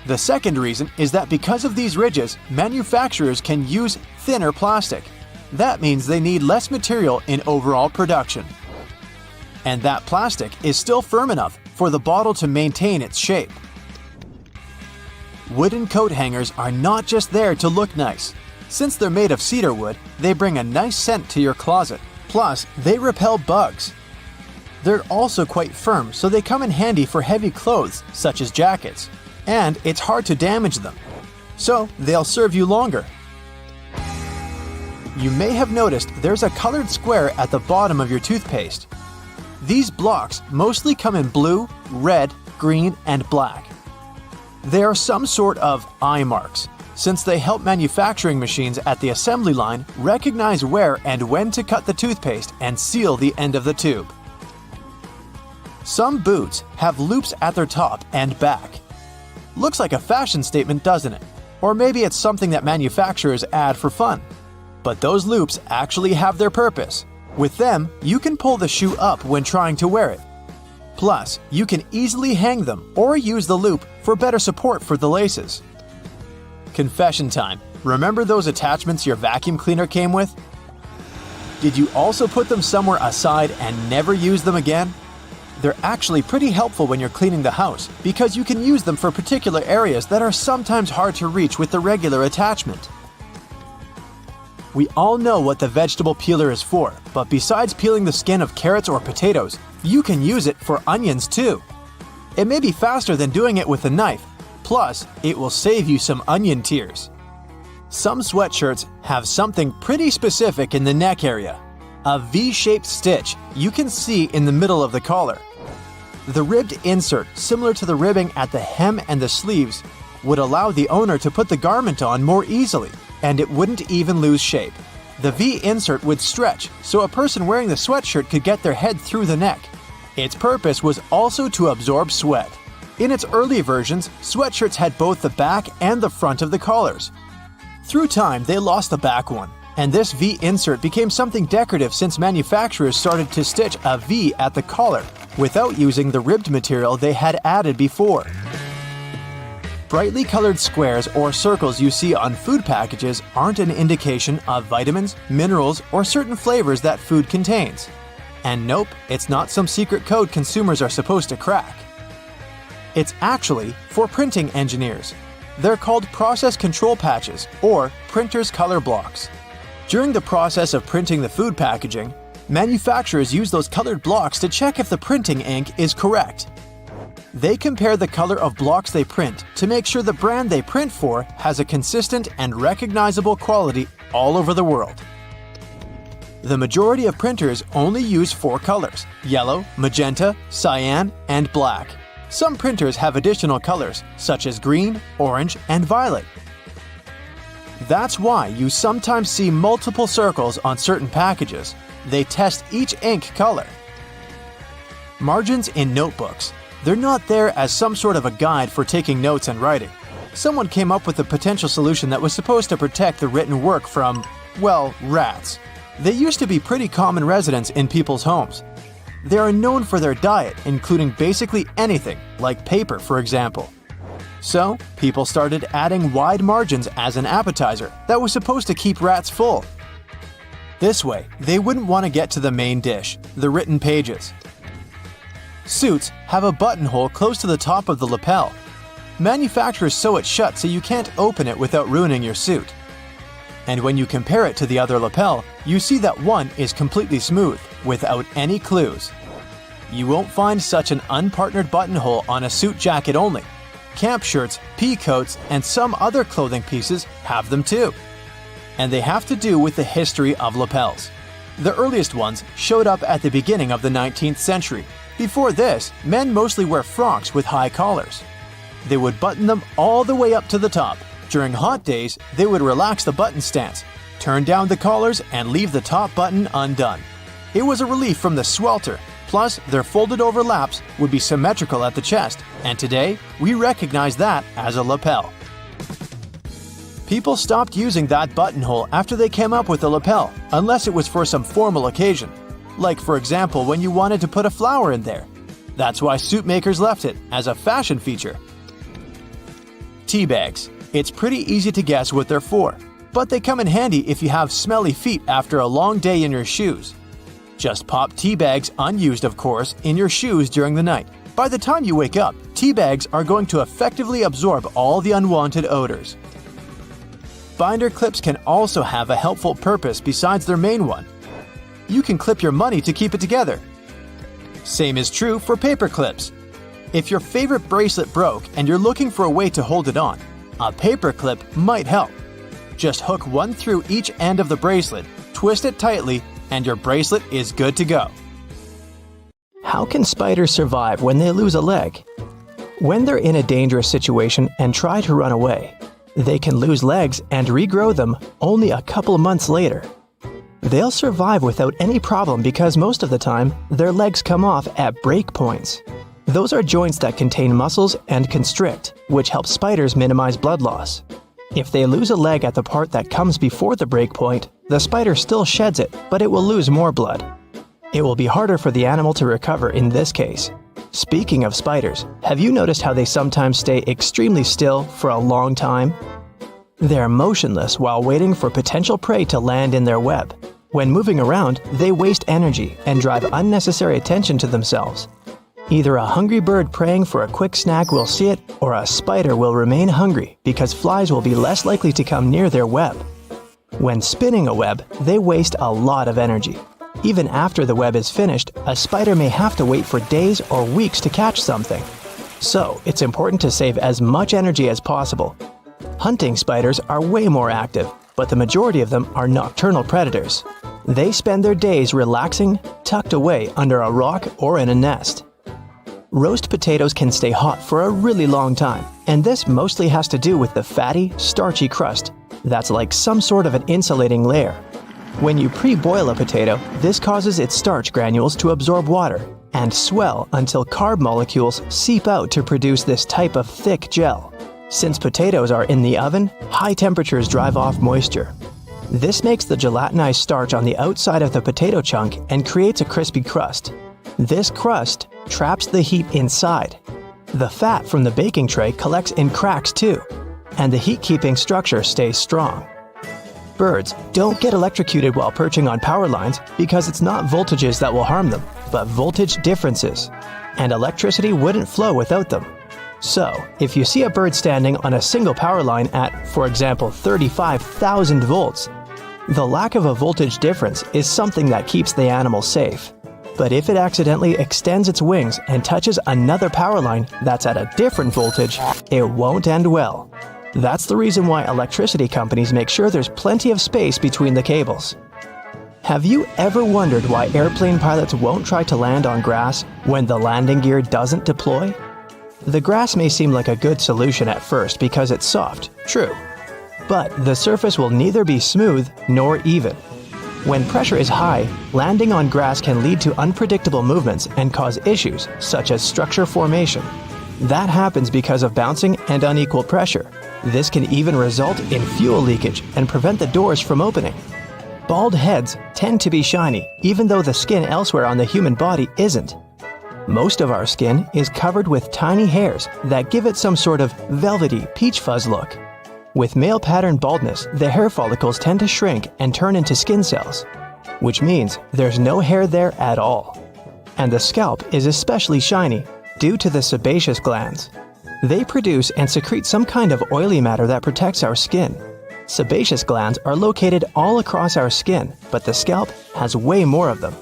The second reason is that because of these ridges, manufacturers can use thinner plastic. That means they need less material in overall production. And that plastic is still firm enough for the bottle to maintain its shape. Wooden coat hangers are not just there to look nice. Since they're made of cedar wood, they bring a nice scent to your closet. Plus, they repel bugs. They're also quite firm, so they come in handy for heavy clothes, such as jackets. And it's hard to damage them. So, they'll serve you longer. You may have noticed there's a colored square at the bottom of your toothpaste. These blocks mostly come in blue, red, green, and black. They are some sort of eye marks, since they help manufacturing machines at the assembly line recognize where and when to cut the toothpaste and seal the end of the tube. Some boots have loops at their top and back. Looks like a fashion statement, doesn't it? Or maybe it's something that manufacturers add for fun. But those loops actually have their purpose. With them, you can pull the shoe up when trying to wear it. Plus, you can easily hang them or use the loop for better support for the laces. Confession time. Remember those attachments your vacuum cleaner came with? Did you also put them somewhere aside and never use them again? They're actually pretty helpful when you're cleaning the house because you can use them for particular areas that are sometimes hard to reach with the regular attachment. We all know what the vegetable peeler is for, but besides peeling the skin of carrots or potatoes, you can use it for onions too. It may be faster than doing it with a knife, plus it will save you some onion tears. Some sweatshirts have something pretty specific in the neck area. A V-shaped stitch you can see in the middle of the collar. The ribbed insert, similar to the ribbing at the hem and the sleeves, would allow the owner to put the garment on more easily, and it wouldn't even lose shape. The V-insert would stretch, so a person wearing the sweatshirt could get their head through the neck. Its purpose was also to absorb sweat. In its early versions, sweatshirts had both the back and the front of the collars. Through time, they lost the back one, and this V-insert became something decorative since manufacturers started to stitch a V at the collar without using the ribbed material they had added before. Brightly colored squares or circles you see on food packages aren't an indication of vitamins, minerals, or certain flavors that food contains. And nope, it's not some secret code consumers are supposed to crack. It's actually for printing engineers. They're called process control patches or printer's color blocks. During the process of printing the food packaging, manufacturers use those colored blocks to check if the printing ink is correct. They compare the color of blocks they print to make sure the brand they print for has a consistent and recognizable quality all over the world. The majority of printers only use 4 colors: yellow, magenta, cyan, and black. Some printers have additional colors, such as green, orange, and violet. That's why you sometimes see multiple circles on certain packages. They test each ink color. Margins in notebooks. They're not there as some sort of a guide for taking notes and writing. someone came up with a potential solution that was supposed to protect the written work from, well, rats. They used to be pretty common residents in people's homes. They are known for their diet, including basically anything, like paper, for example. So, people started adding wide margins as an appetizer that was supposed to keep rats full. This way, they wouldn't want to get to the main dish, the written pages. Suits have a buttonhole close to the top of the lapel. Manufacturers sew it shut so you can't open it without ruining your suit. And when you compare it to the other lapel, you see that one is completely smooth, without any clues. You won't find such an unpartnered buttonhole on a suit jacket only. Camp shirts, pea coats, and some other clothing pieces have them too. And they have to do with the history of lapels. The earliest ones showed up at the beginning of the 19th century. Before this, men mostly wear frocks with high collars. They would button them all the way up to the top. During hot days, they would relax the button stance, turn down the collars, and leave the top button undone. It was a relief from the swelter, plus their folded over laps would be symmetrical at the chest, and today, we recognize that as a lapel. People stopped using that buttonhole after they came up with the lapel, unless it was for some formal occasion. Like, for example, when you wanted to put a flower in there. That's why suit makers left it, as a fashion feature. Tea bags. It's pretty easy to guess what they're for, but they come in handy if you have smelly feet after a long day in your shoes. Just pop tea bags, unused of course, in your shoes during the night. By the time you wake up, tea bags are going to effectively absorb all the unwanted odors. Binder clips can also have a helpful purpose besides their main one. You can clip your money to keep it together. Same is true for paper clips. If your favorite bracelet broke and you're looking for a way to hold it on, a paper clip might help. Just hook one through each end of the bracelet, twist it tightly, and your bracelet is good to go. How can spiders survive when they lose a leg? When they're in a dangerous situation and try to run away, they can lose legs and regrow them only a couple months later. They'll survive without any problem because most of the time, their legs come off at break points. Those are joints that contain muscles and constrict, which helps spiders minimize blood loss. If they lose a leg at the part that comes before the break point, the spider still sheds it, but it will lose more blood. It will be harder for the animal to recover in this case. Speaking of spiders, have you noticed how they sometimes stay extremely still for a long time? They're motionless while waiting for potential prey to land in their web. When moving around, they waste energy and drive unnecessary attention to themselves. Either a hungry bird praying for a quick snack will see it, or a spider will remain hungry because flies will be less likely to come near their web. When spinning a web, they waste a lot of energy. Even after the web is finished, a spider may have to wait for days or weeks to catch something. So, it's important to save as much energy as possible. Hunting spiders are way more active, but the majority of them are nocturnal predators. They spend their days relaxing, tucked away under a rock or in a nest. Roast potatoes can stay hot for a really long time, and this mostly has to do with the fatty, starchy crust that's like some sort of an insulating layer. When you pre-boil a potato, this causes its starch granules to absorb water and swell until carb molecules seep out to produce this type of thick gel. Since potatoes are in the oven, high temperatures drive off moisture. This makes the gelatinized starch on the outside of the potato chunk and creates a crispy crust. This crust traps the heat inside. The fat from the baking tray collects in cracks too, and the heat-keeping structure stays strong. Birds don't get electrocuted while perching on power lines because it's not voltages that will harm them, but voltage differences, and electricity wouldn't flow without them. So, if you see a bird standing on a single power line at, for example, 35,000 volts, the lack of a voltage difference is something that keeps the animal safe. But if it accidentally extends its wings and touches another power line that's at a different voltage, it won't end well. That's the reason why electricity companies make sure there's plenty of space between the cables. Have you ever wondered why airplane pilots won't try to land on grass when the landing gear doesn't deploy? The grass may seem like a good solution at first because it's soft, true. But the surface will neither be smooth nor even. When pressure is high, landing on grass can lead to unpredictable movements and cause issues such as structure formation. That happens because of bouncing and unequal pressure. This can even result in fuel leakage and prevent the doors from opening. Bald heads tend to be shiny, even though the skin elsewhere on the human body isn't. Most of our skin is covered with tiny hairs that give it some sort of velvety peach fuzz look. With male pattern baldness, the hair follicles tend to shrink and turn into skin cells, which means there's no hair there at all. And the scalp is especially shiny due to the sebaceous glands. They produce and secrete some kind of oily matter that protects our skin. Sebaceous glands are located all across our skin, but the scalp has way more of them.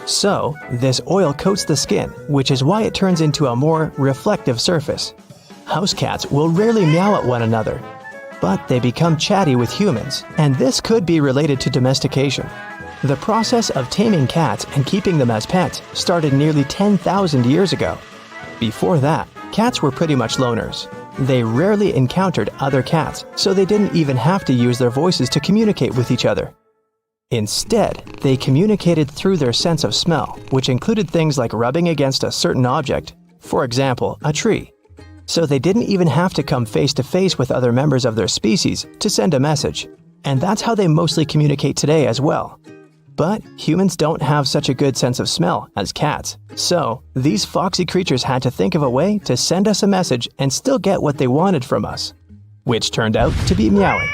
So, this oil coats the skin, which is why it turns into a more reflective surface. House cats will rarely meow at one another, but they become chatty with humans, and this could be related to domestication. The process of taming cats and keeping them as pets started nearly 10,000 years ago. Before that, cats were pretty much loners. They rarely encountered other cats, so they didn't even have to use their voices to communicate with each other. Instead, they communicated through their sense of smell, which included things like rubbing against a certain object, for example, a tree. So they didn't even have to come face to face with other members of their species to send a message. And that's how they mostly communicate today as well. But humans don't have such a good sense of smell as cats, so these foxy creatures had to think of a way to send us a message and still get what they wanted from us, which turned out to be meowing.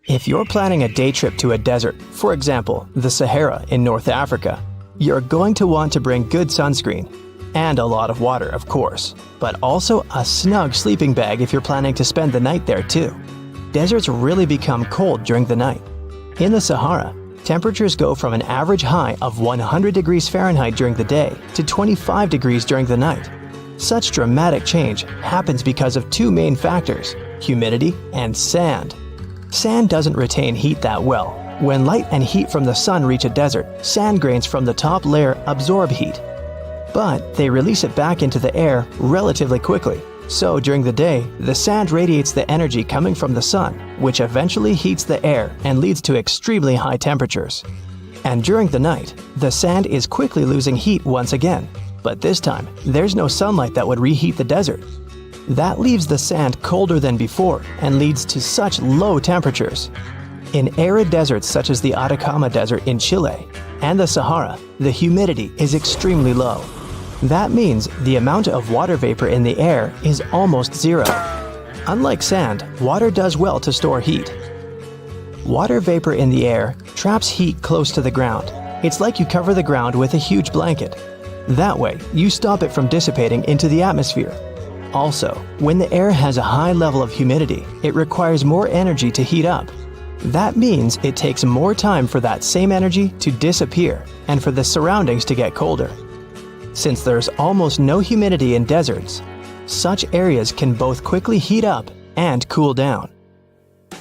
If you're planning a day trip to a desert, for example, the Sahara in North Africa, you're going to want to bring good sunscreen, and a lot of water, of course, but also a snug sleeping bag if you're planning to spend the night there too. Deserts really become cold during the night. In the Sahara, temperatures go from an average high of 100 degrees Fahrenheit during the day to 25 degrees during the night. Such dramatic change happens because of two main factors: humidity and sand. Sand doesn't retain heat that well. When light and heat from the sun reach a desert, sand grains from the top layer absorb heat. But they release it back into the air relatively quickly. So during the day, the sand radiates the energy coming from the sun, which eventually heats the air and leads to extremely high temperatures. And during the night, the sand is quickly losing heat once again. But this time, there's no sunlight that would reheat the desert. That leaves the sand colder than before and leads to such low temperatures. In arid deserts such as the Atacama Desert in Chile and the Sahara, the humidity is extremely low. That means the amount of water vapor in the air is almost zero. Unlike sand, water does well to store heat. Water vapor in the air traps heat close to the ground. It's like you cover the ground with a huge blanket. That way, you stop it from dissipating into the atmosphere. Also, when the air has a high level of humidity, it requires more energy to heat up. That means it takes more time for that same energy to disappear and for the surroundings to get colder. Since there's almost no humidity in deserts, such areas can both quickly heat up and cool down.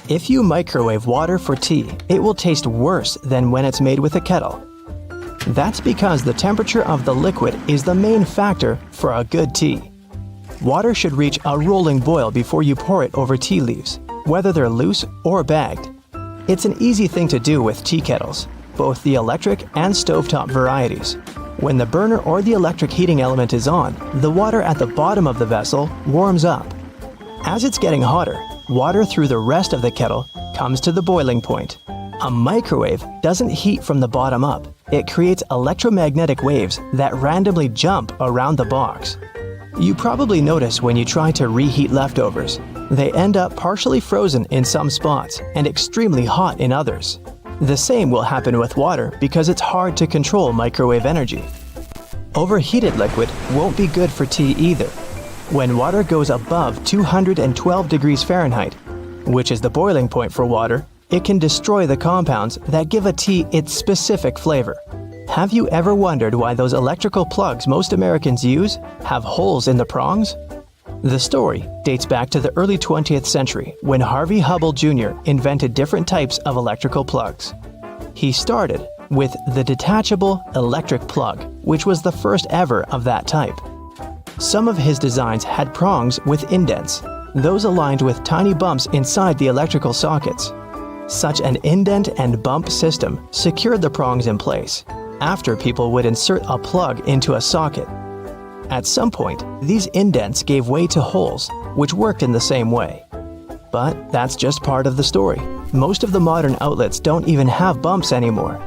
If you microwave water for tea, it will taste worse than when it's made with a kettle. That's because the temperature of the liquid is the main factor for a good tea. Water should reach a rolling boil before you pour it over tea leaves, whether they're loose or bagged. It's an easy thing to do with tea kettles, both the electric and stovetop varieties. When the burner or the electric heating element is on, the water at the bottom of the vessel warms up. As it's getting hotter, water through the rest of the kettle comes to the boiling point. A microwave doesn't heat from the bottom up. It creates electromagnetic waves that randomly jump around the box. You probably notice when you try to reheat leftovers. They end up partially frozen in some spots and extremely hot in others. The same will happen with water because it's hard to control microwave energy. Overheated liquid won't be good for tea either. When water goes above 212 degrees Fahrenheit, which is the boiling point for water, it can destroy the compounds that give a tea its specific flavor. Have you ever wondered why those electrical plugs most Americans use have holes in the prongs? The story dates back to the early 20th century when Harvey Hubble Jr. invented different types of electrical plugs. He started with the detachable electric plug, which was the first ever of that type. Some of his designs had prongs with indents, those aligned with tiny bumps inside the electrical sockets. Such an indent and bump system secured the prongs in place after people would insert a plug into a socket. At some point, these indents gave way to holes, which worked in the same way. But that's just part of the story. Most of the modern outlets don't even have bumps anymore.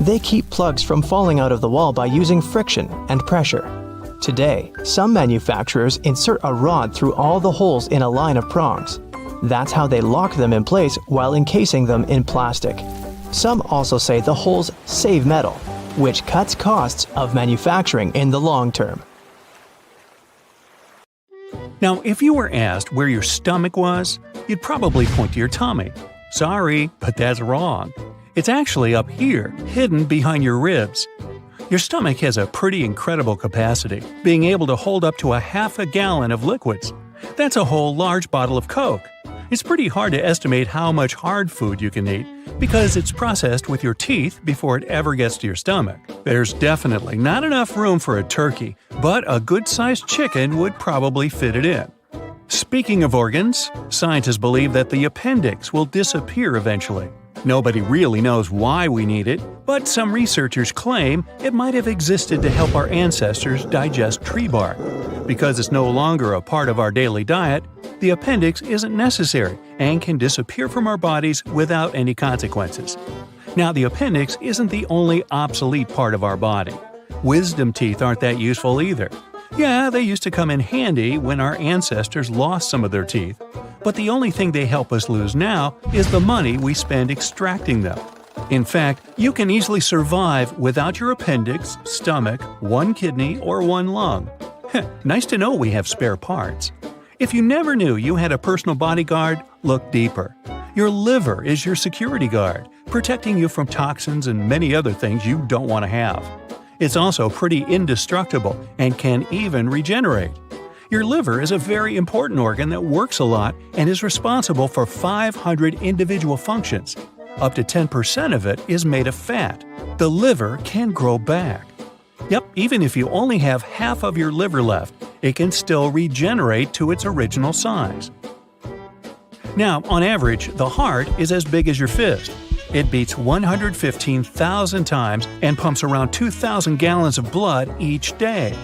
They keep plugs from falling out of the wall by using friction and pressure. Today, some manufacturers insert a rod through all the holes in a line of prongs. That's how they lock them in place while encasing them in plastic. Some also say the holes save metal, which cuts costs of manufacturing in the long term. Now, if you were asked where your stomach was, you'd probably point to your tummy. Sorry, but that's wrong. It's actually up here, hidden behind your ribs. Your stomach has a pretty incredible capacity, being able to hold up to a half a gallon of liquids. That's a whole large bottle of Coke. It's pretty hard to estimate how much hard food you can eat, because it's processed with your teeth before it ever gets to your stomach. There's definitely not enough room for a turkey, but a good-sized chicken would probably fit it in. Speaking of organs, scientists believe that the appendix will disappear eventually. Nobody really knows why we need it, but some researchers claim it might have existed to help our ancestors digest tree bark. Because it's no longer a part of our daily diet, the appendix isn't necessary and can disappear from our bodies without any consequences. Now, the appendix isn't the only obsolete part of our body. Wisdom teeth aren't that useful either. Yeah, they used to come in handy when our ancestors lost some of their teeth, but the only thing they help us lose now is the money we spend extracting them. In fact, you can easily survive without your appendix, stomach, one kidney, or one lung. Nice to know we have spare parts. If you never knew you had a personal bodyguard, look deeper. Your liver is your security guard, protecting you from toxins and many other things you don't want to have. It's also pretty indestructible and can even regenerate. Your liver is a very important organ that works a lot and is responsible for 500 individual functions. Up to 10% of it is made of fat. The liver can grow back. Yep, even if you only have half of your liver left, it can still regenerate to its original size. Now, on average, the heart is as big as your fist. It beats 115,000 times and pumps around 2,000 gallons of blood each day.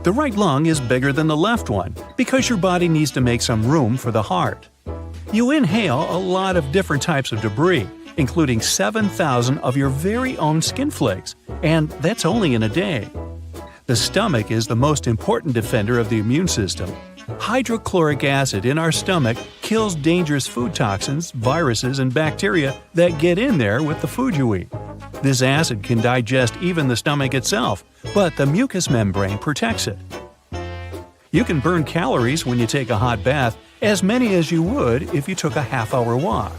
The right lung is bigger than the left one because your body needs to make some room for the heart. You inhale a lot of different types of debris, including 7,000 of your very own skin flakes, and that's only in a day. The stomach is the most important defender of the immune system. Hydrochloric acid in our stomach kills dangerous food toxins, viruses, and bacteria that get in there with the food you eat. This acid can digest even the stomach itself, but the mucous membrane protects it. You can burn calories when you take a hot bath, as many as you would if you took a half-hour walk.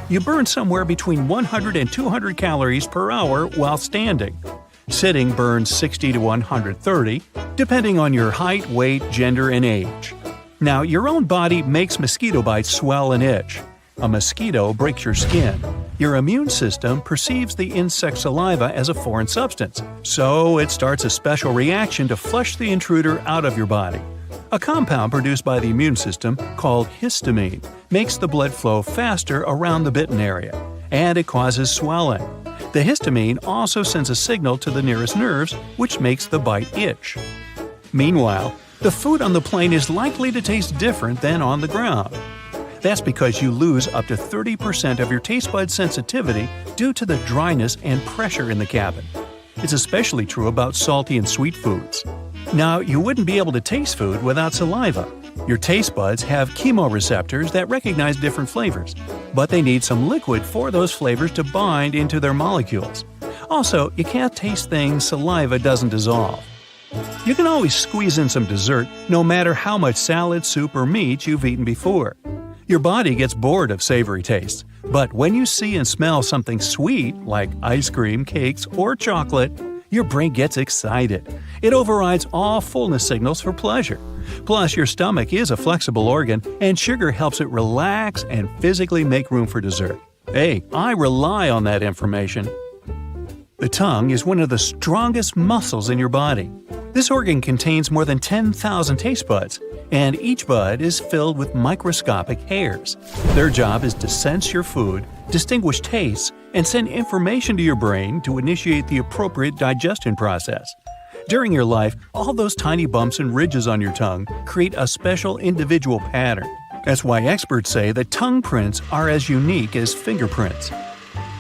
You burn somewhere between 100 and 200 calories per hour while standing. Sitting burns 60 to 130, depending on your height, weight, gender, and age. Now, your own body makes mosquito bites swell and itch. A mosquito breaks your skin. Your immune system perceives the insect saliva as a foreign substance, so it starts a special reaction to flush the intruder out of your body. A compound produced by the immune system, called histamine, makes the blood flow faster around the bitten area, and it causes swelling. The histamine also sends a signal to the nearest nerves, which makes the bite itch. Meanwhile, the food on the plane is likely to taste different than on the ground. That's because you lose up to 30% of your taste bud sensitivity due to the dryness and pressure in the cabin. It's especially true about salty and sweet foods. Now, you wouldn't be able to taste food without saliva. Your taste buds have chemoreceptors that recognize different flavors, but they need some liquid for those flavors to bind into their molecules. Also, you can't taste things saliva doesn't dissolve. You can always squeeze in some dessert, no matter how much salad, soup, or meat you've eaten before. Your body gets bored of savory tastes, but when you see and smell something sweet, like ice cream, cakes, or chocolate, your brain gets excited. It overrides all fullness signals for pleasure. Plus, your stomach is a flexible organ, and sugar helps it relax and physically make room for dessert. Hey, I rely on that information. The tongue is one of the strongest muscles in your body. This organ contains more than 10,000 taste buds, and each bud is filled with microscopic hairs. Their job is to sense your food, distinguish tastes, and send information to your brain to initiate the appropriate digestion process. During your life, all those tiny bumps and ridges on your tongue create a special individual pattern. That's why experts say that tongue prints are as unique as fingerprints.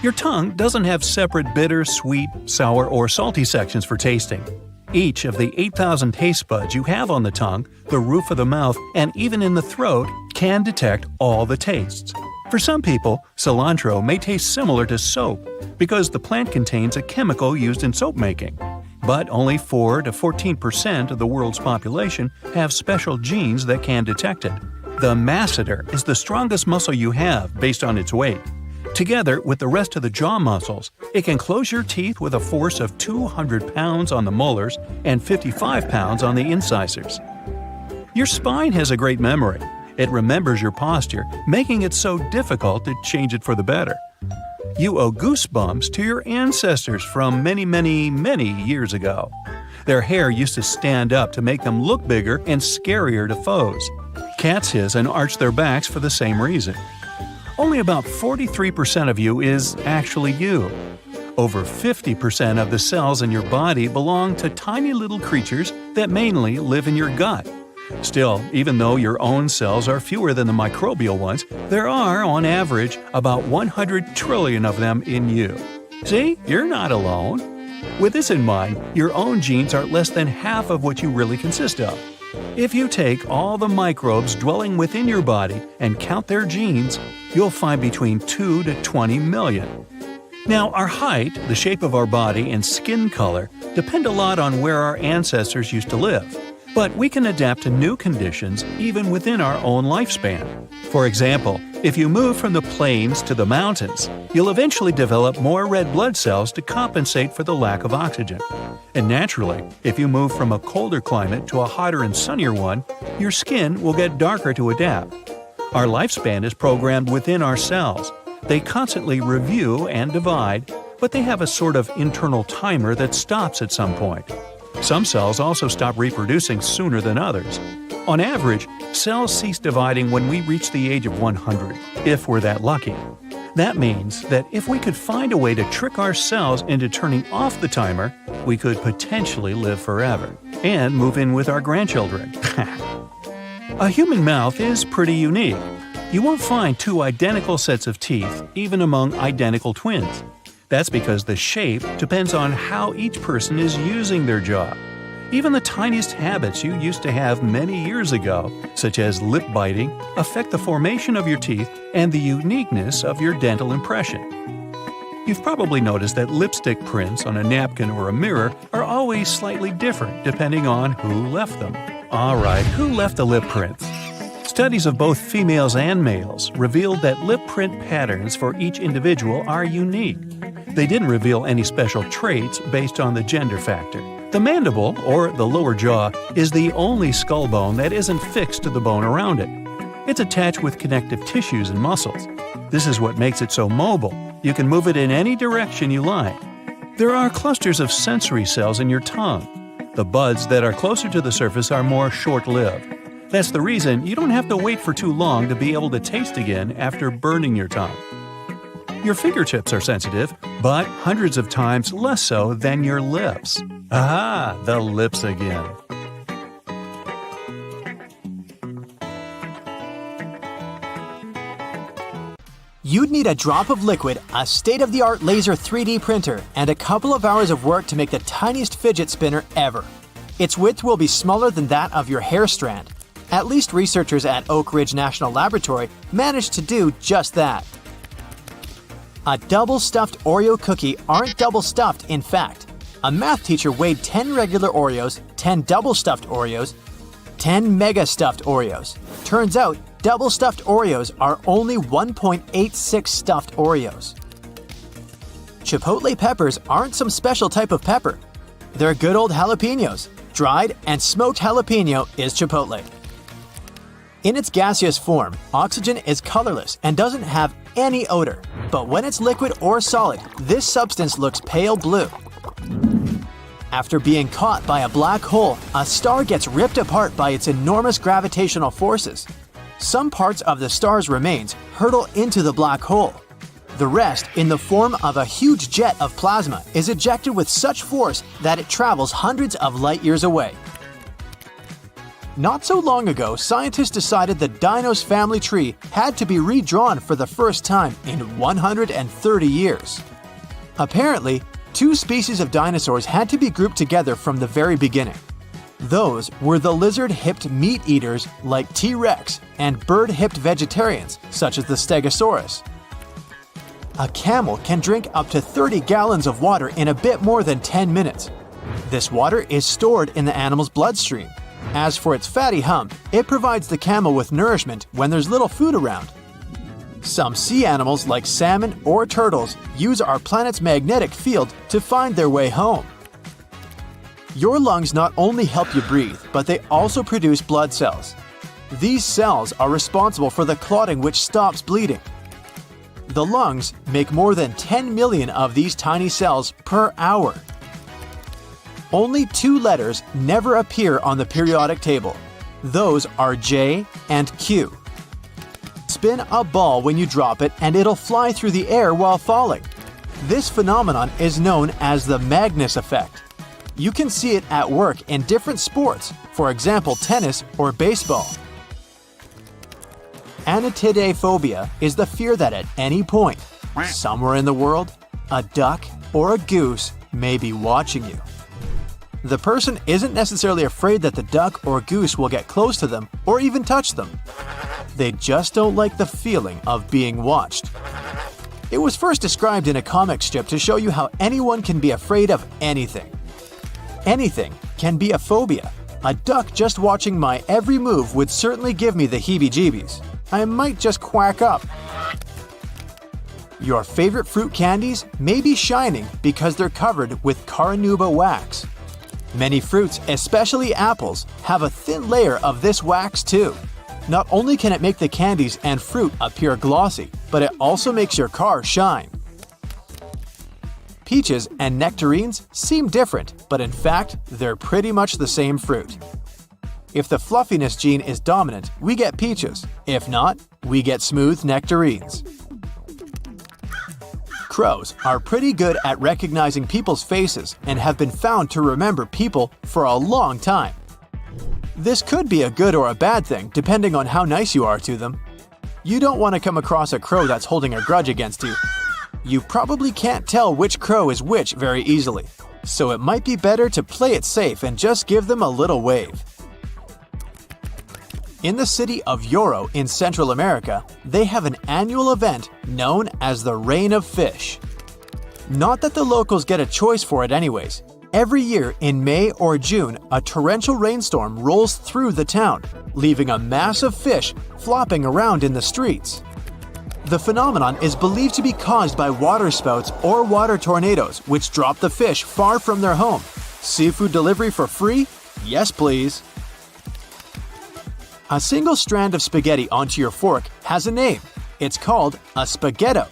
Your tongue doesn't have separate bitter, sweet, sour, or salty sections for tasting. Each of the 8,000 taste buds you have on the tongue, the roof of the mouth, and even in the throat can detect all the tastes. For some people, cilantro may taste similar to soap because the plant contains a chemical used in soap making. But only 4 to 14% of the world's population have special genes that can detect it. The masseter is the strongest muscle you have based on its weight. Together with the rest of the jaw muscles, it can close your teeth with a force of 200 pounds on the molars and 55 pounds on the incisors. Your spine has a great memory. It remembers your posture, making it so difficult to change it for the better. You owe goosebumps to your ancestors from many years ago. Their hair used to stand up to make them look bigger and scarier to foes. Cats hiss and arch their backs for the same reason. Only about 43% of you is actually you. Over 50% of the cells in your body belong to tiny little creatures that mainly live in your gut. Still, even though your own cells are fewer than the microbial ones, there are, on average, about 100 trillion of them in you. See, you're not alone. With this in mind, your own genes are less than half of what you really consist of. If you take all the microbes dwelling within your body and count their genes, you'll find between 2 to 20 million. Now, our height, the shape of our body, and skin color depend a lot on where our ancestors used to live. But we can adapt to new conditions even within our own lifespan. For example, if you move from the plains to the mountains, you'll eventually develop more red blood cells to compensate for the lack of oxygen. And naturally, if you move from a colder climate to a hotter and sunnier one, your skin will get darker to adapt. Our lifespan is programmed within our cells. They constantly review and divide, but they have a sort of internal timer that stops at some point. Some cells also stop reproducing sooner than others. On average, cells cease dividing when we reach the age of 100, if we're that lucky. That means that if we could find a way to trick our cells into turning off the timer, we could potentially live forever and move in with our grandchildren. A human mouth is pretty unique. You won't find two identical sets of teeth, even among identical twins. That's because the shape depends on how each person is using their jaw. Even the tiniest habits you used to have many years ago, such as lip biting, affect the formation of your teeth and the uniqueness of your dental impression. You've probably noticed that lipstick prints on a napkin or a mirror are always slightly different depending on who left them. Alright, who left the lip prints? Studies of both females and males revealed that lip print patterns for each individual are unique. They didn't reveal any special traits based on the gender factor. The mandible, or the lower jaw, is the only skull bone that isn't fixed to the bone around it. It's attached with connective tissues and muscles. This is what makes it so mobile. You can move it in any direction you like. There are clusters of sensory cells in your tongue. The buds that are closer to the surface are more short-lived. That's the reason you don't have to wait for too long to be able to taste again after burning your tongue. Your fingertips are sensitive, but hundreds of times less so than your lips. Ah, the lips again. You'd need a drop of liquid, a state-of-the-art laser 3D printer, and a couple of hours of work to make the tiniest fidget spinner ever. Its width will be smaller than that of your hair strand. At least researchers at Oak Ridge National Laboratory managed to do just that. A double-stuffed Oreo cookie aren't double-stuffed, in fact. A math teacher weighed 10 regular Oreos, 10 double-stuffed Oreos, 10 mega-stuffed Oreos. Turns out, double-stuffed Oreos are only 1.86 stuffed Oreos. Chipotle peppers aren't some special type of pepper. They're good old jalapenos. Dried and smoked jalapeno is chipotle. In its gaseous form, oxygen is colorless and doesn't have any odor. But when it's liquid or solid, this substance looks pale blue. After being caught by a black hole, a star gets ripped apart by its enormous gravitational forces. Some parts of the star's remains hurtle into the black hole. The rest, in the form of a huge jet of plasma, is ejected with such force that it travels hundreds of light years away. Not so long ago, scientists decided the dino's family tree had to be redrawn for the first time in 130 years. Apparently, two species of dinosaurs had to be grouped together from the very beginning. Those were the lizard-hipped meat-eaters like T-Rex and bird-hipped vegetarians such as the Stegosaurus. A camel can drink up to 30 gallons of water in a bit more than 10 minutes. This water is stored in the animal's bloodstream. As for its fatty hump, it provides the camel with nourishment when there's little food around. Some sea animals like salmon or turtles use our planet's magnetic field to find their way home. Your lungs not only help you breathe, but they also produce blood cells. These cells are responsible for the clotting which stops bleeding. The lungs make more than 10 million of these tiny cells per hour. Only two letters never appear on the periodic table. Those are J and Q. Spin a ball when you drop it and it'll fly through the air while falling. This phenomenon is known as the Magnus effect. You can see it at work in different sports, for example tennis or baseball. Anatidaephobia is the fear that at any point, somewhere in the world, a duck or a goose may be watching you. The person isn't necessarily afraid that the duck or goose will get close to them or even touch them. They just don't like the feeling of being watched. It was first described in a comic strip to show you how anyone can be afraid of anything. Anything can be a phobia. A duck just watching my every move would certainly give me the heebie-jeebies. I might just quack up. Your favorite fruit candies may be shining because they're covered with carnauba wax. Many fruits, especially apples, have a thin layer of this wax too. Not only can it make the candies and fruit appear glossy, but it also makes your car shine. Peaches and nectarines seem different, but in fact, they're pretty much the same fruit. If the fluffiness gene is dominant, we get peaches. If not, we get smooth nectarines. Crows are pretty good at recognizing people's faces and have been found to remember people for a long time. This could be a good or a bad thing, depending on how nice you are to them. You don't want to come across a crow that's holding a grudge against you. You probably can't tell which crow is which very easily, so it might be better to play it safe and just give them a little wave. In the city of Yoro in Central America, they have an annual event known as the Rain of Fish. Not that the locals get a choice for it anyways. Every year in May or June, a torrential rainstorm rolls through the town, leaving a mass of fish flopping around in the streets. The phenomenon is believed to be caused by water spouts or water tornadoes, which drop the fish far from their home. Seafood delivery for free? Yes, please. A single strand of spaghetti onto your fork has a name. It's called a spaghetto.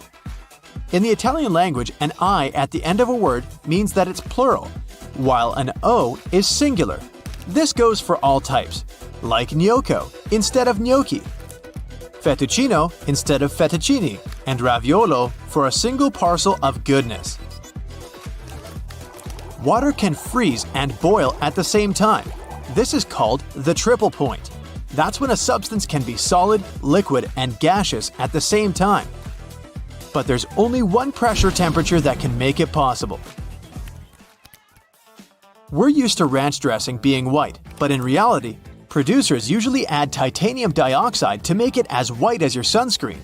In the Italian language, an I at the end of a word means that it's plural, while an O is singular. This goes for all types, like gnocco instead of gnocchi, fettuccino instead of fettuccini, and raviolo for a single parcel of goodness. Water can freeze and boil at the same time. This is called the triple point. That's when a substance can be solid, liquid, and gaseous at the same time. But there's only one pressure temperature that can make it possible. We're used to ranch dressing being white, but in reality, producers usually add titanium dioxide to make it as white as your sunscreen.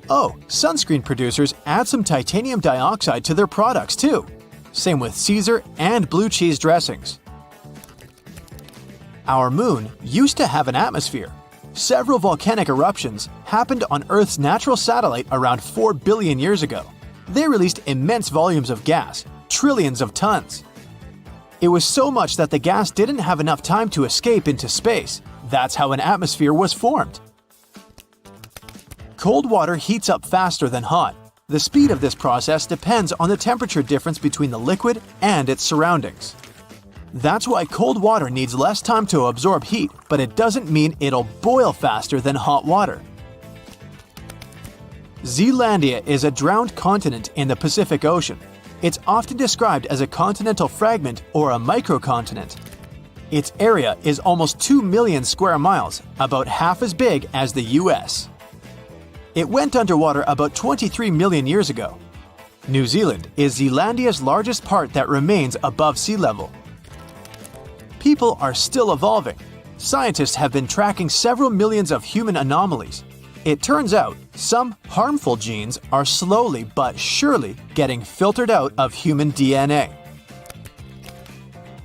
Oh, sunscreen producers add some titanium dioxide to their products too. Same with Caesar and blue cheese dressings. Our moon used to have an atmosphere. Several volcanic eruptions happened on Earth's natural satellite around 4 billion years ago. They released immense volumes of gas, trillions of tons. It was so much that the gas didn't have enough time to escape into space. That's how an atmosphere was formed. Cold water heats up faster than hot. The speed of this process depends on the temperature difference between the liquid and its surroundings. That's why cold water needs less time to absorb heat, but it doesn't mean it'll boil faster than hot water. Zealandia is a drowned continent in the Pacific Ocean. It's often described as a continental fragment or a microcontinent. Its area is almost 2 million square miles, about half as big as the US. It went underwater about 23 million years ago. New Zealand is Zealandia's largest part that remains above sea level. People are still evolving. Scientists have been tracking several millions of human anomalies. It turns out some harmful genes are slowly but surely getting filtered out of human DNA.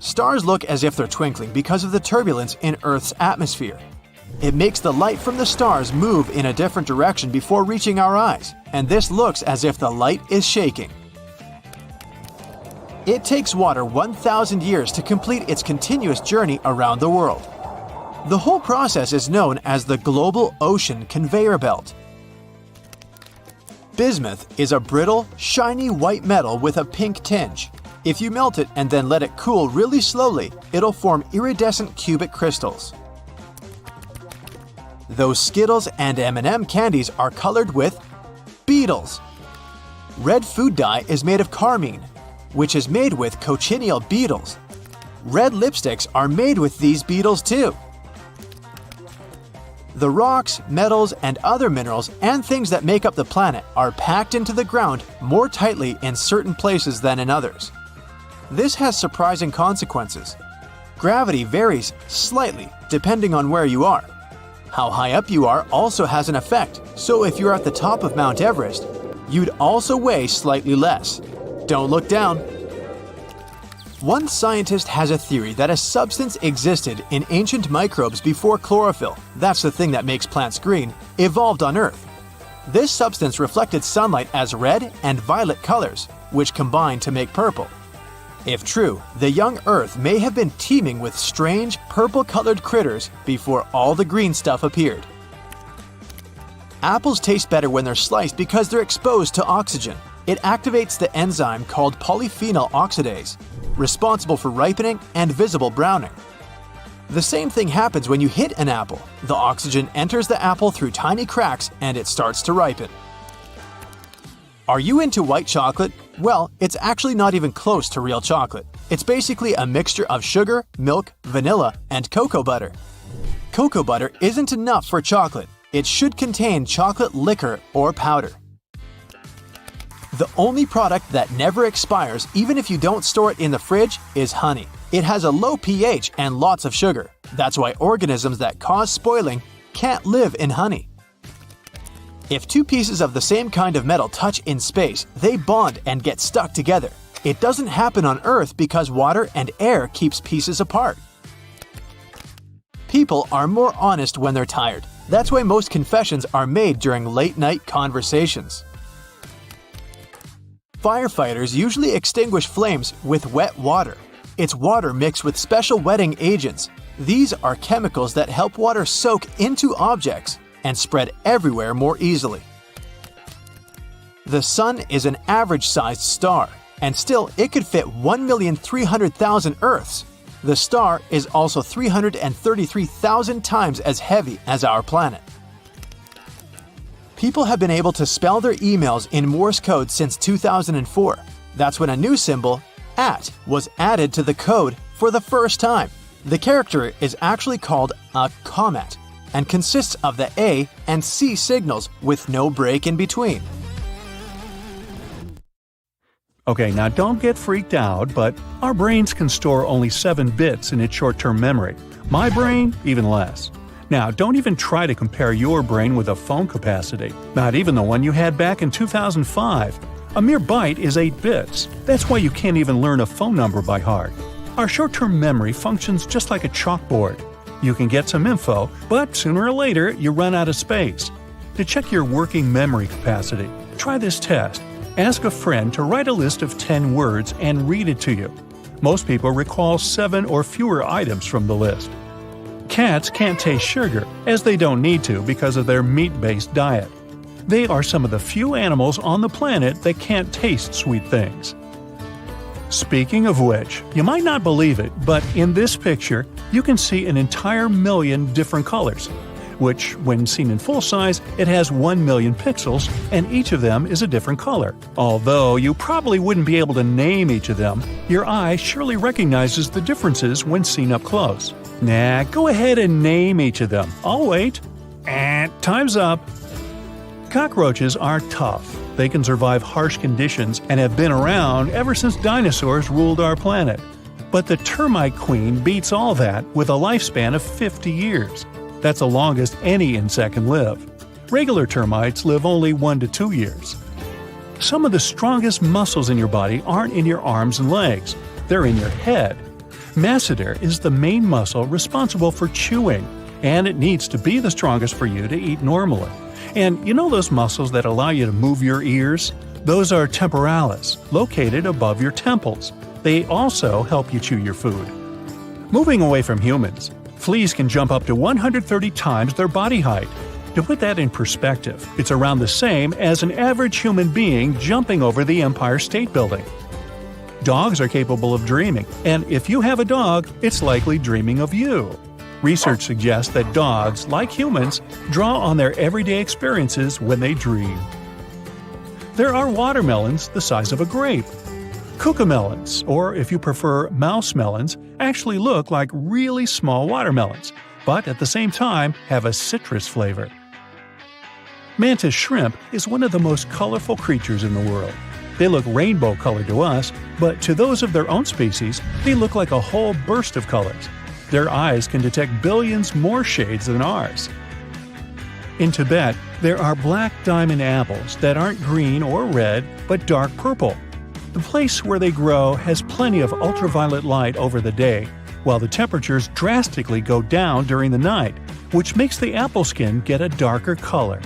Stars look as if they're twinkling because of the turbulence in Earth's atmosphere. It makes the light from the stars move in a different direction before reaching our eyes, and this looks as if the light is shaking. It takes water 1,000 years to complete its continuous journey around the world. The whole process is known as the global ocean conveyor belt. Bismuth is a brittle, shiny white metal with a pink tinge. If you melt it and then let it cool really slowly, it'll form iridescent cubic crystals. Those Skittles and M&M candies are colored with beetles. Red food dye is made of carmine, which is made with cochineal beetles. Red lipsticks are made with these beetles too. The rocks, metals, and other minerals and things that make up the planet are packed into the ground more tightly in certain places than in others. This has surprising consequences. Gravity varies slightly depending on where you are. How high up you are also has an effect, so if you're at the top of Mount Everest, you'd also weigh slightly less. Don't look down. One scientist has a theory that a substance existed in ancient microbes before chlorophyll, that's the thing that makes plants green, evolved on Earth. This substance reflected sunlight as red and violet colors, which combined to make purple. If true, the young Earth may have been teeming with strange purple-colored critters before all the green stuff appeared. Apples taste better when they're sliced because they're exposed to oxygen. It activates the enzyme called polyphenol oxidase, responsible for ripening and visible browning. The same thing happens when you hit an apple. The oxygen enters the apple through tiny cracks and it starts to ripen. Are you into white chocolate? Well, it's actually not even close to real chocolate. It's basically a mixture of sugar, milk, vanilla, and cocoa butter. Cocoa butter isn't enough for chocolate. It should contain chocolate liquor or powder. The only product that never expires, even if you don't store it in the fridge, is honey. It has a low pH and lots of sugar. That's why organisms that cause spoiling can't live in honey. If two pieces of the same kind of metal touch in space, they bond and get stuck together. It doesn't happen on Earth because water and air keeps pieces apart. People are more honest when they're tired. That's why most confessions are made during late-night conversations. Firefighters usually extinguish flames with wet water. It's water mixed with special wetting agents. These are chemicals that help water soak into objects and spread everywhere more easily. The Sun is an average-sized star, and still it could fit 1,300,000 Earths. The star is also 333,000 times as heavy as our planet. People have been able to spell their emails in Morse code since 2004. That's when a new symbol, @ was added to the code for the first time. The character is actually called a comet and consists of the A and C signals with no break in between. Okay, now don't get freaked out, but our brains can store only 7 bits in its short-term memory. My brain, even less. Now, don't even try to compare your brain with a phone capacity, not even the one you had back in 2005. A mere byte is 8 bits. That's why you can't even learn a phone number by heart. Our short-term memory functions just like a chalkboard. You can get some info, but sooner or later you run out of space. To check your working memory capacity, try this test. Ask a friend to write a list of 10 words and read it to you. Most people recall 7 or fewer items from the list. Cats can't taste sugar, as they don't need to because of their meat-based diet. They are some of the few animals on the planet that can't taste sweet things. Speaking of which, you might not believe it, but in this picture, you can see an entire million different colors. which, when seen in full size, it has 1 million pixels, and each of them is a different color. Although you probably wouldn't be able to name each of them, your eye surely recognizes the differences when seen up close. Nah, go ahead and name each of them. I'll wait. And time's up. Cockroaches are tough. They can survive harsh conditions and have been around ever since dinosaurs ruled our planet. But the termite queen beats all that with a lifespan of 50 years. That's the longest any insect can live. Regular termites live only 1 to 2 years. Some of the strongest muscles in your body aren't in your arms and legs. They're in your head. Masseter is the main muscle responsible for chewing, and it needs to be the strongest for you to eat normally. And you know those muscles that allow you to move your ears? Those are temporalis, located above your temples. They also help you chew your food. Moving away from humans, fleas can jump up to 130 times their body height. To put that in perspective, it's around the same as an average human being jumping over the Empire State Building. Dogs are capable of dreaming, and if you have a dog, it's likely dreaming of you. Research suggests that dogs, like humans, draw on their everyday experiences when they dream. There are watermelons the size of a grape. Cucamelons, or if you prefer mouse melons, actually look like really small watermelons, but at the same time have a citrus flavor. Mantis shrimp is one of the most colorful creatures in the world. They look rainbow-colored to us, but to those of their own species, they look like a whole burst of colors. Their eyes can detect billions more shades than ours. In Tibet, there are black diamond apples that aren't green or red, but dark purple. The place where they grow has plenty of ultraviolet light over the day, while the temperatures drastically go down during the night, which makes the apple skin get a darker color.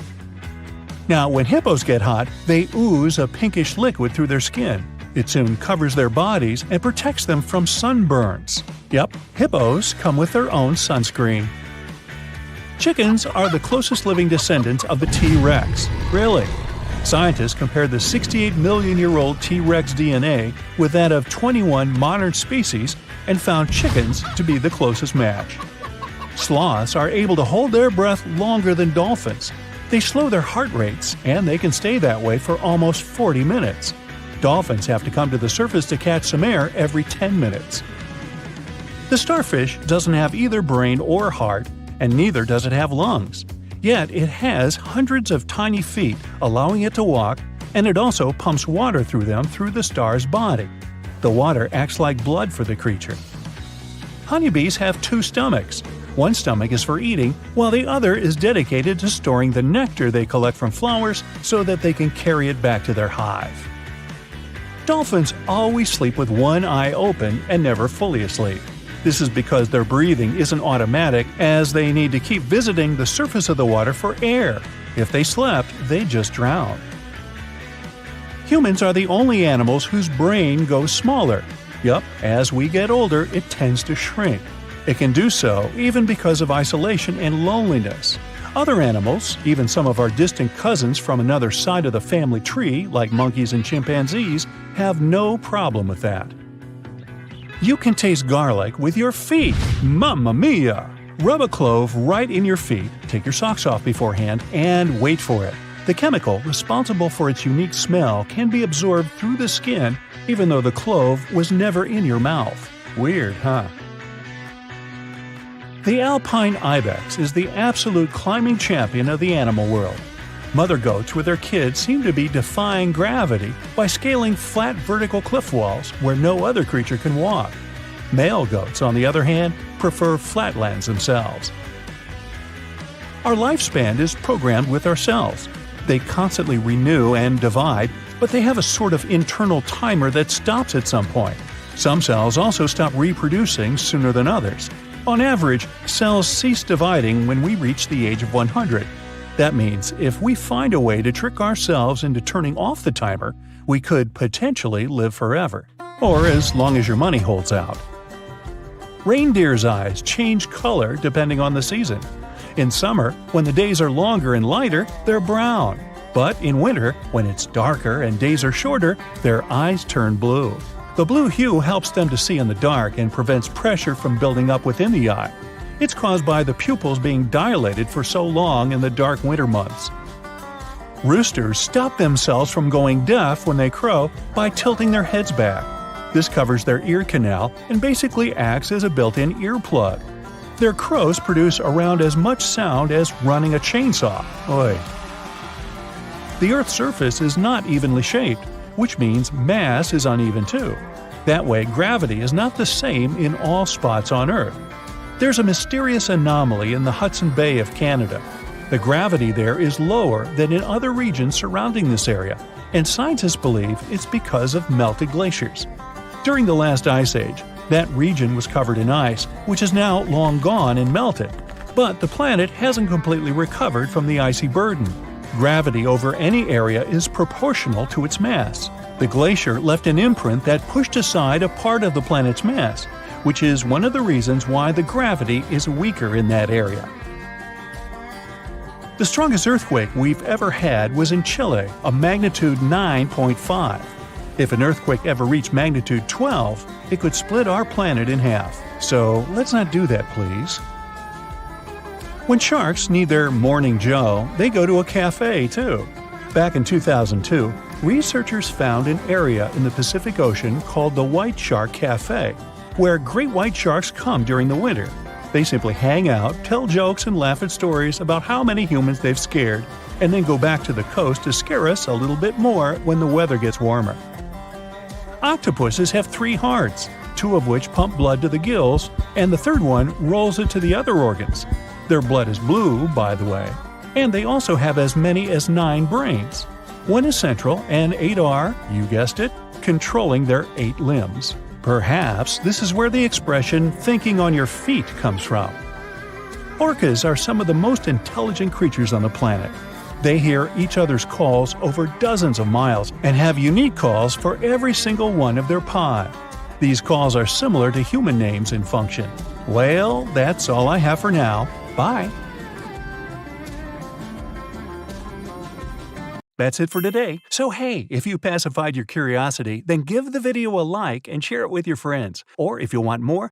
Now, when hippos get hot, they ooze a pinkish liquid through their skin. It soon covers their bodies and protects them from sunburns. Yep, hippos come with their own sunscreen. Chickens are the closest living descendants of the T-Rex. Really? Scientists compared the 68 million-year-old T-Rex DNA with that of 21 modern species and found chickens to be the closest match. Sloths are able to hold their breath longer than dolphins. They slow their heart rates, and they can stay that way for almost 40 minutes. Dolphins have to come to the surface to catch some air every 10 minutes. The starfish doesn't have either brain or heart, and neither does it have lungs. Yet it has hundreds of tiny feet, allowing it to walk, and it also pumps water through them through the star's body. The water acts like blood for the creature. Honeybees have 2 stomachs. One stomach is for eating, while the other is dedicated to storing the nectar they collect from flowers so that they can carry it back to their hive. Dolphins always sleep with one eye open and never fully asleep. This is because their breathing isn't automatic, as they need to keep visiting the surface of the water for air. If they slept, they'd just drown. Humans are the only animals whose brain goes smaller. Yup, as we get older, it tends to shrink. It can do so even because of isolation and loneliness. Other animals, even some of our distant cousins from another side of the family tree, like monkeys and chimpanzees, have no problem with that. You can taste garlic with your feet. Mamma mia! Rub a clove right in your feet, take your socks off beforehand, and wait for it. The chemical responsible for its unique smell can be absorbed through the skin, even though the clove was never in your mouth. Weird, huh? The alpine ibex is the absolute climbing champion of the animal world. Mother goats with their kids seem to be defying gravity by scaling flat vertical cliff walls where no other creature can walk. Male goats, on the other hand, prefer flatlands themselves. Our lifespan is programmed with our cells. They constantly renew and divide, but they have a sort of internal timer that stops at some point. Some cells also stop reproducing sooner than others. On average, cells cease dividing when we reach the age of 100. That means if we find a way to trick ourselves into turning off the timer, we could potentially live forever. Or as long as your money holds out. Reindeer's eyes change color depending on the season. In summer, when the days are longer and lighter, they're brown. But in winter, when it's darker and days are shorter, their eyes turn blue. The blue hue helps them to see in the dark and prevents pressure from building up within the eye. It's caused by the pupils being dilated for so long in the dark winter months. Roosters stop themselves from going deaf when they crow by tilting their heads back. This covers their ear canal and basically acts as a built-in earplug. Their crows produce around as much sound as running a chainsaw. Oy. The Earth's surface is not evenly shaped, which means mass is uneven too. That way, gravity is not the same in all spots on Earth. There's a mysterious anomaly in the Hudson Bay of Canada. The gravity there is lower than in other regions surrounding this area, and scientists believe it's because of melted glaciers. During the last ice age, that region was covered in ice, which is now long gone and melted. But the planet hasn't completely recovered from the icy burden. Gravity over any area is proportional to its mass. The glacier left an imprint that pushed aside a part of the planet's mass, which is one of the reasons why the gravity is weaker in that area. The strongest earthquake we've ever had was in Chile, a magnitude 9.5. If an earthquake ever reached magnitude 12, it could split our planet in half. So let's not do that, please. When sharks need their morning joe, they go to a cafe too. Back in 2002, researchers found an area in the Pacific Ocean called the White Shark Cafe, where great white sharks come during the winter. They simply hang out, tell jokes, and laugh at stories about how many humans they've scared, and then go back to the coast to scare us a little bit more when the weather gets warmer. Octopuses have 3 hearts, 2 of which pump blood to the gills, and the third one rolls it to the other organs. Their blood is blue, by the way, and they also have as many as 9 brains. 1 is central, and 8 are, you guessed it, controlling their 8 limbs. Perhaps this is where the expression "thinking on your feet" comes from. Orcas are some of the most intelligent creatures on the planet. They hear each other's calls over dozens of miles and have unique calls for every single one of their pod. These calls are similar to human names in function. Well, that's all I have for now. Bye! That's it for today. So hey, if you pacified your curiosity, then give the video a like and share it with your friends. Or if you want more,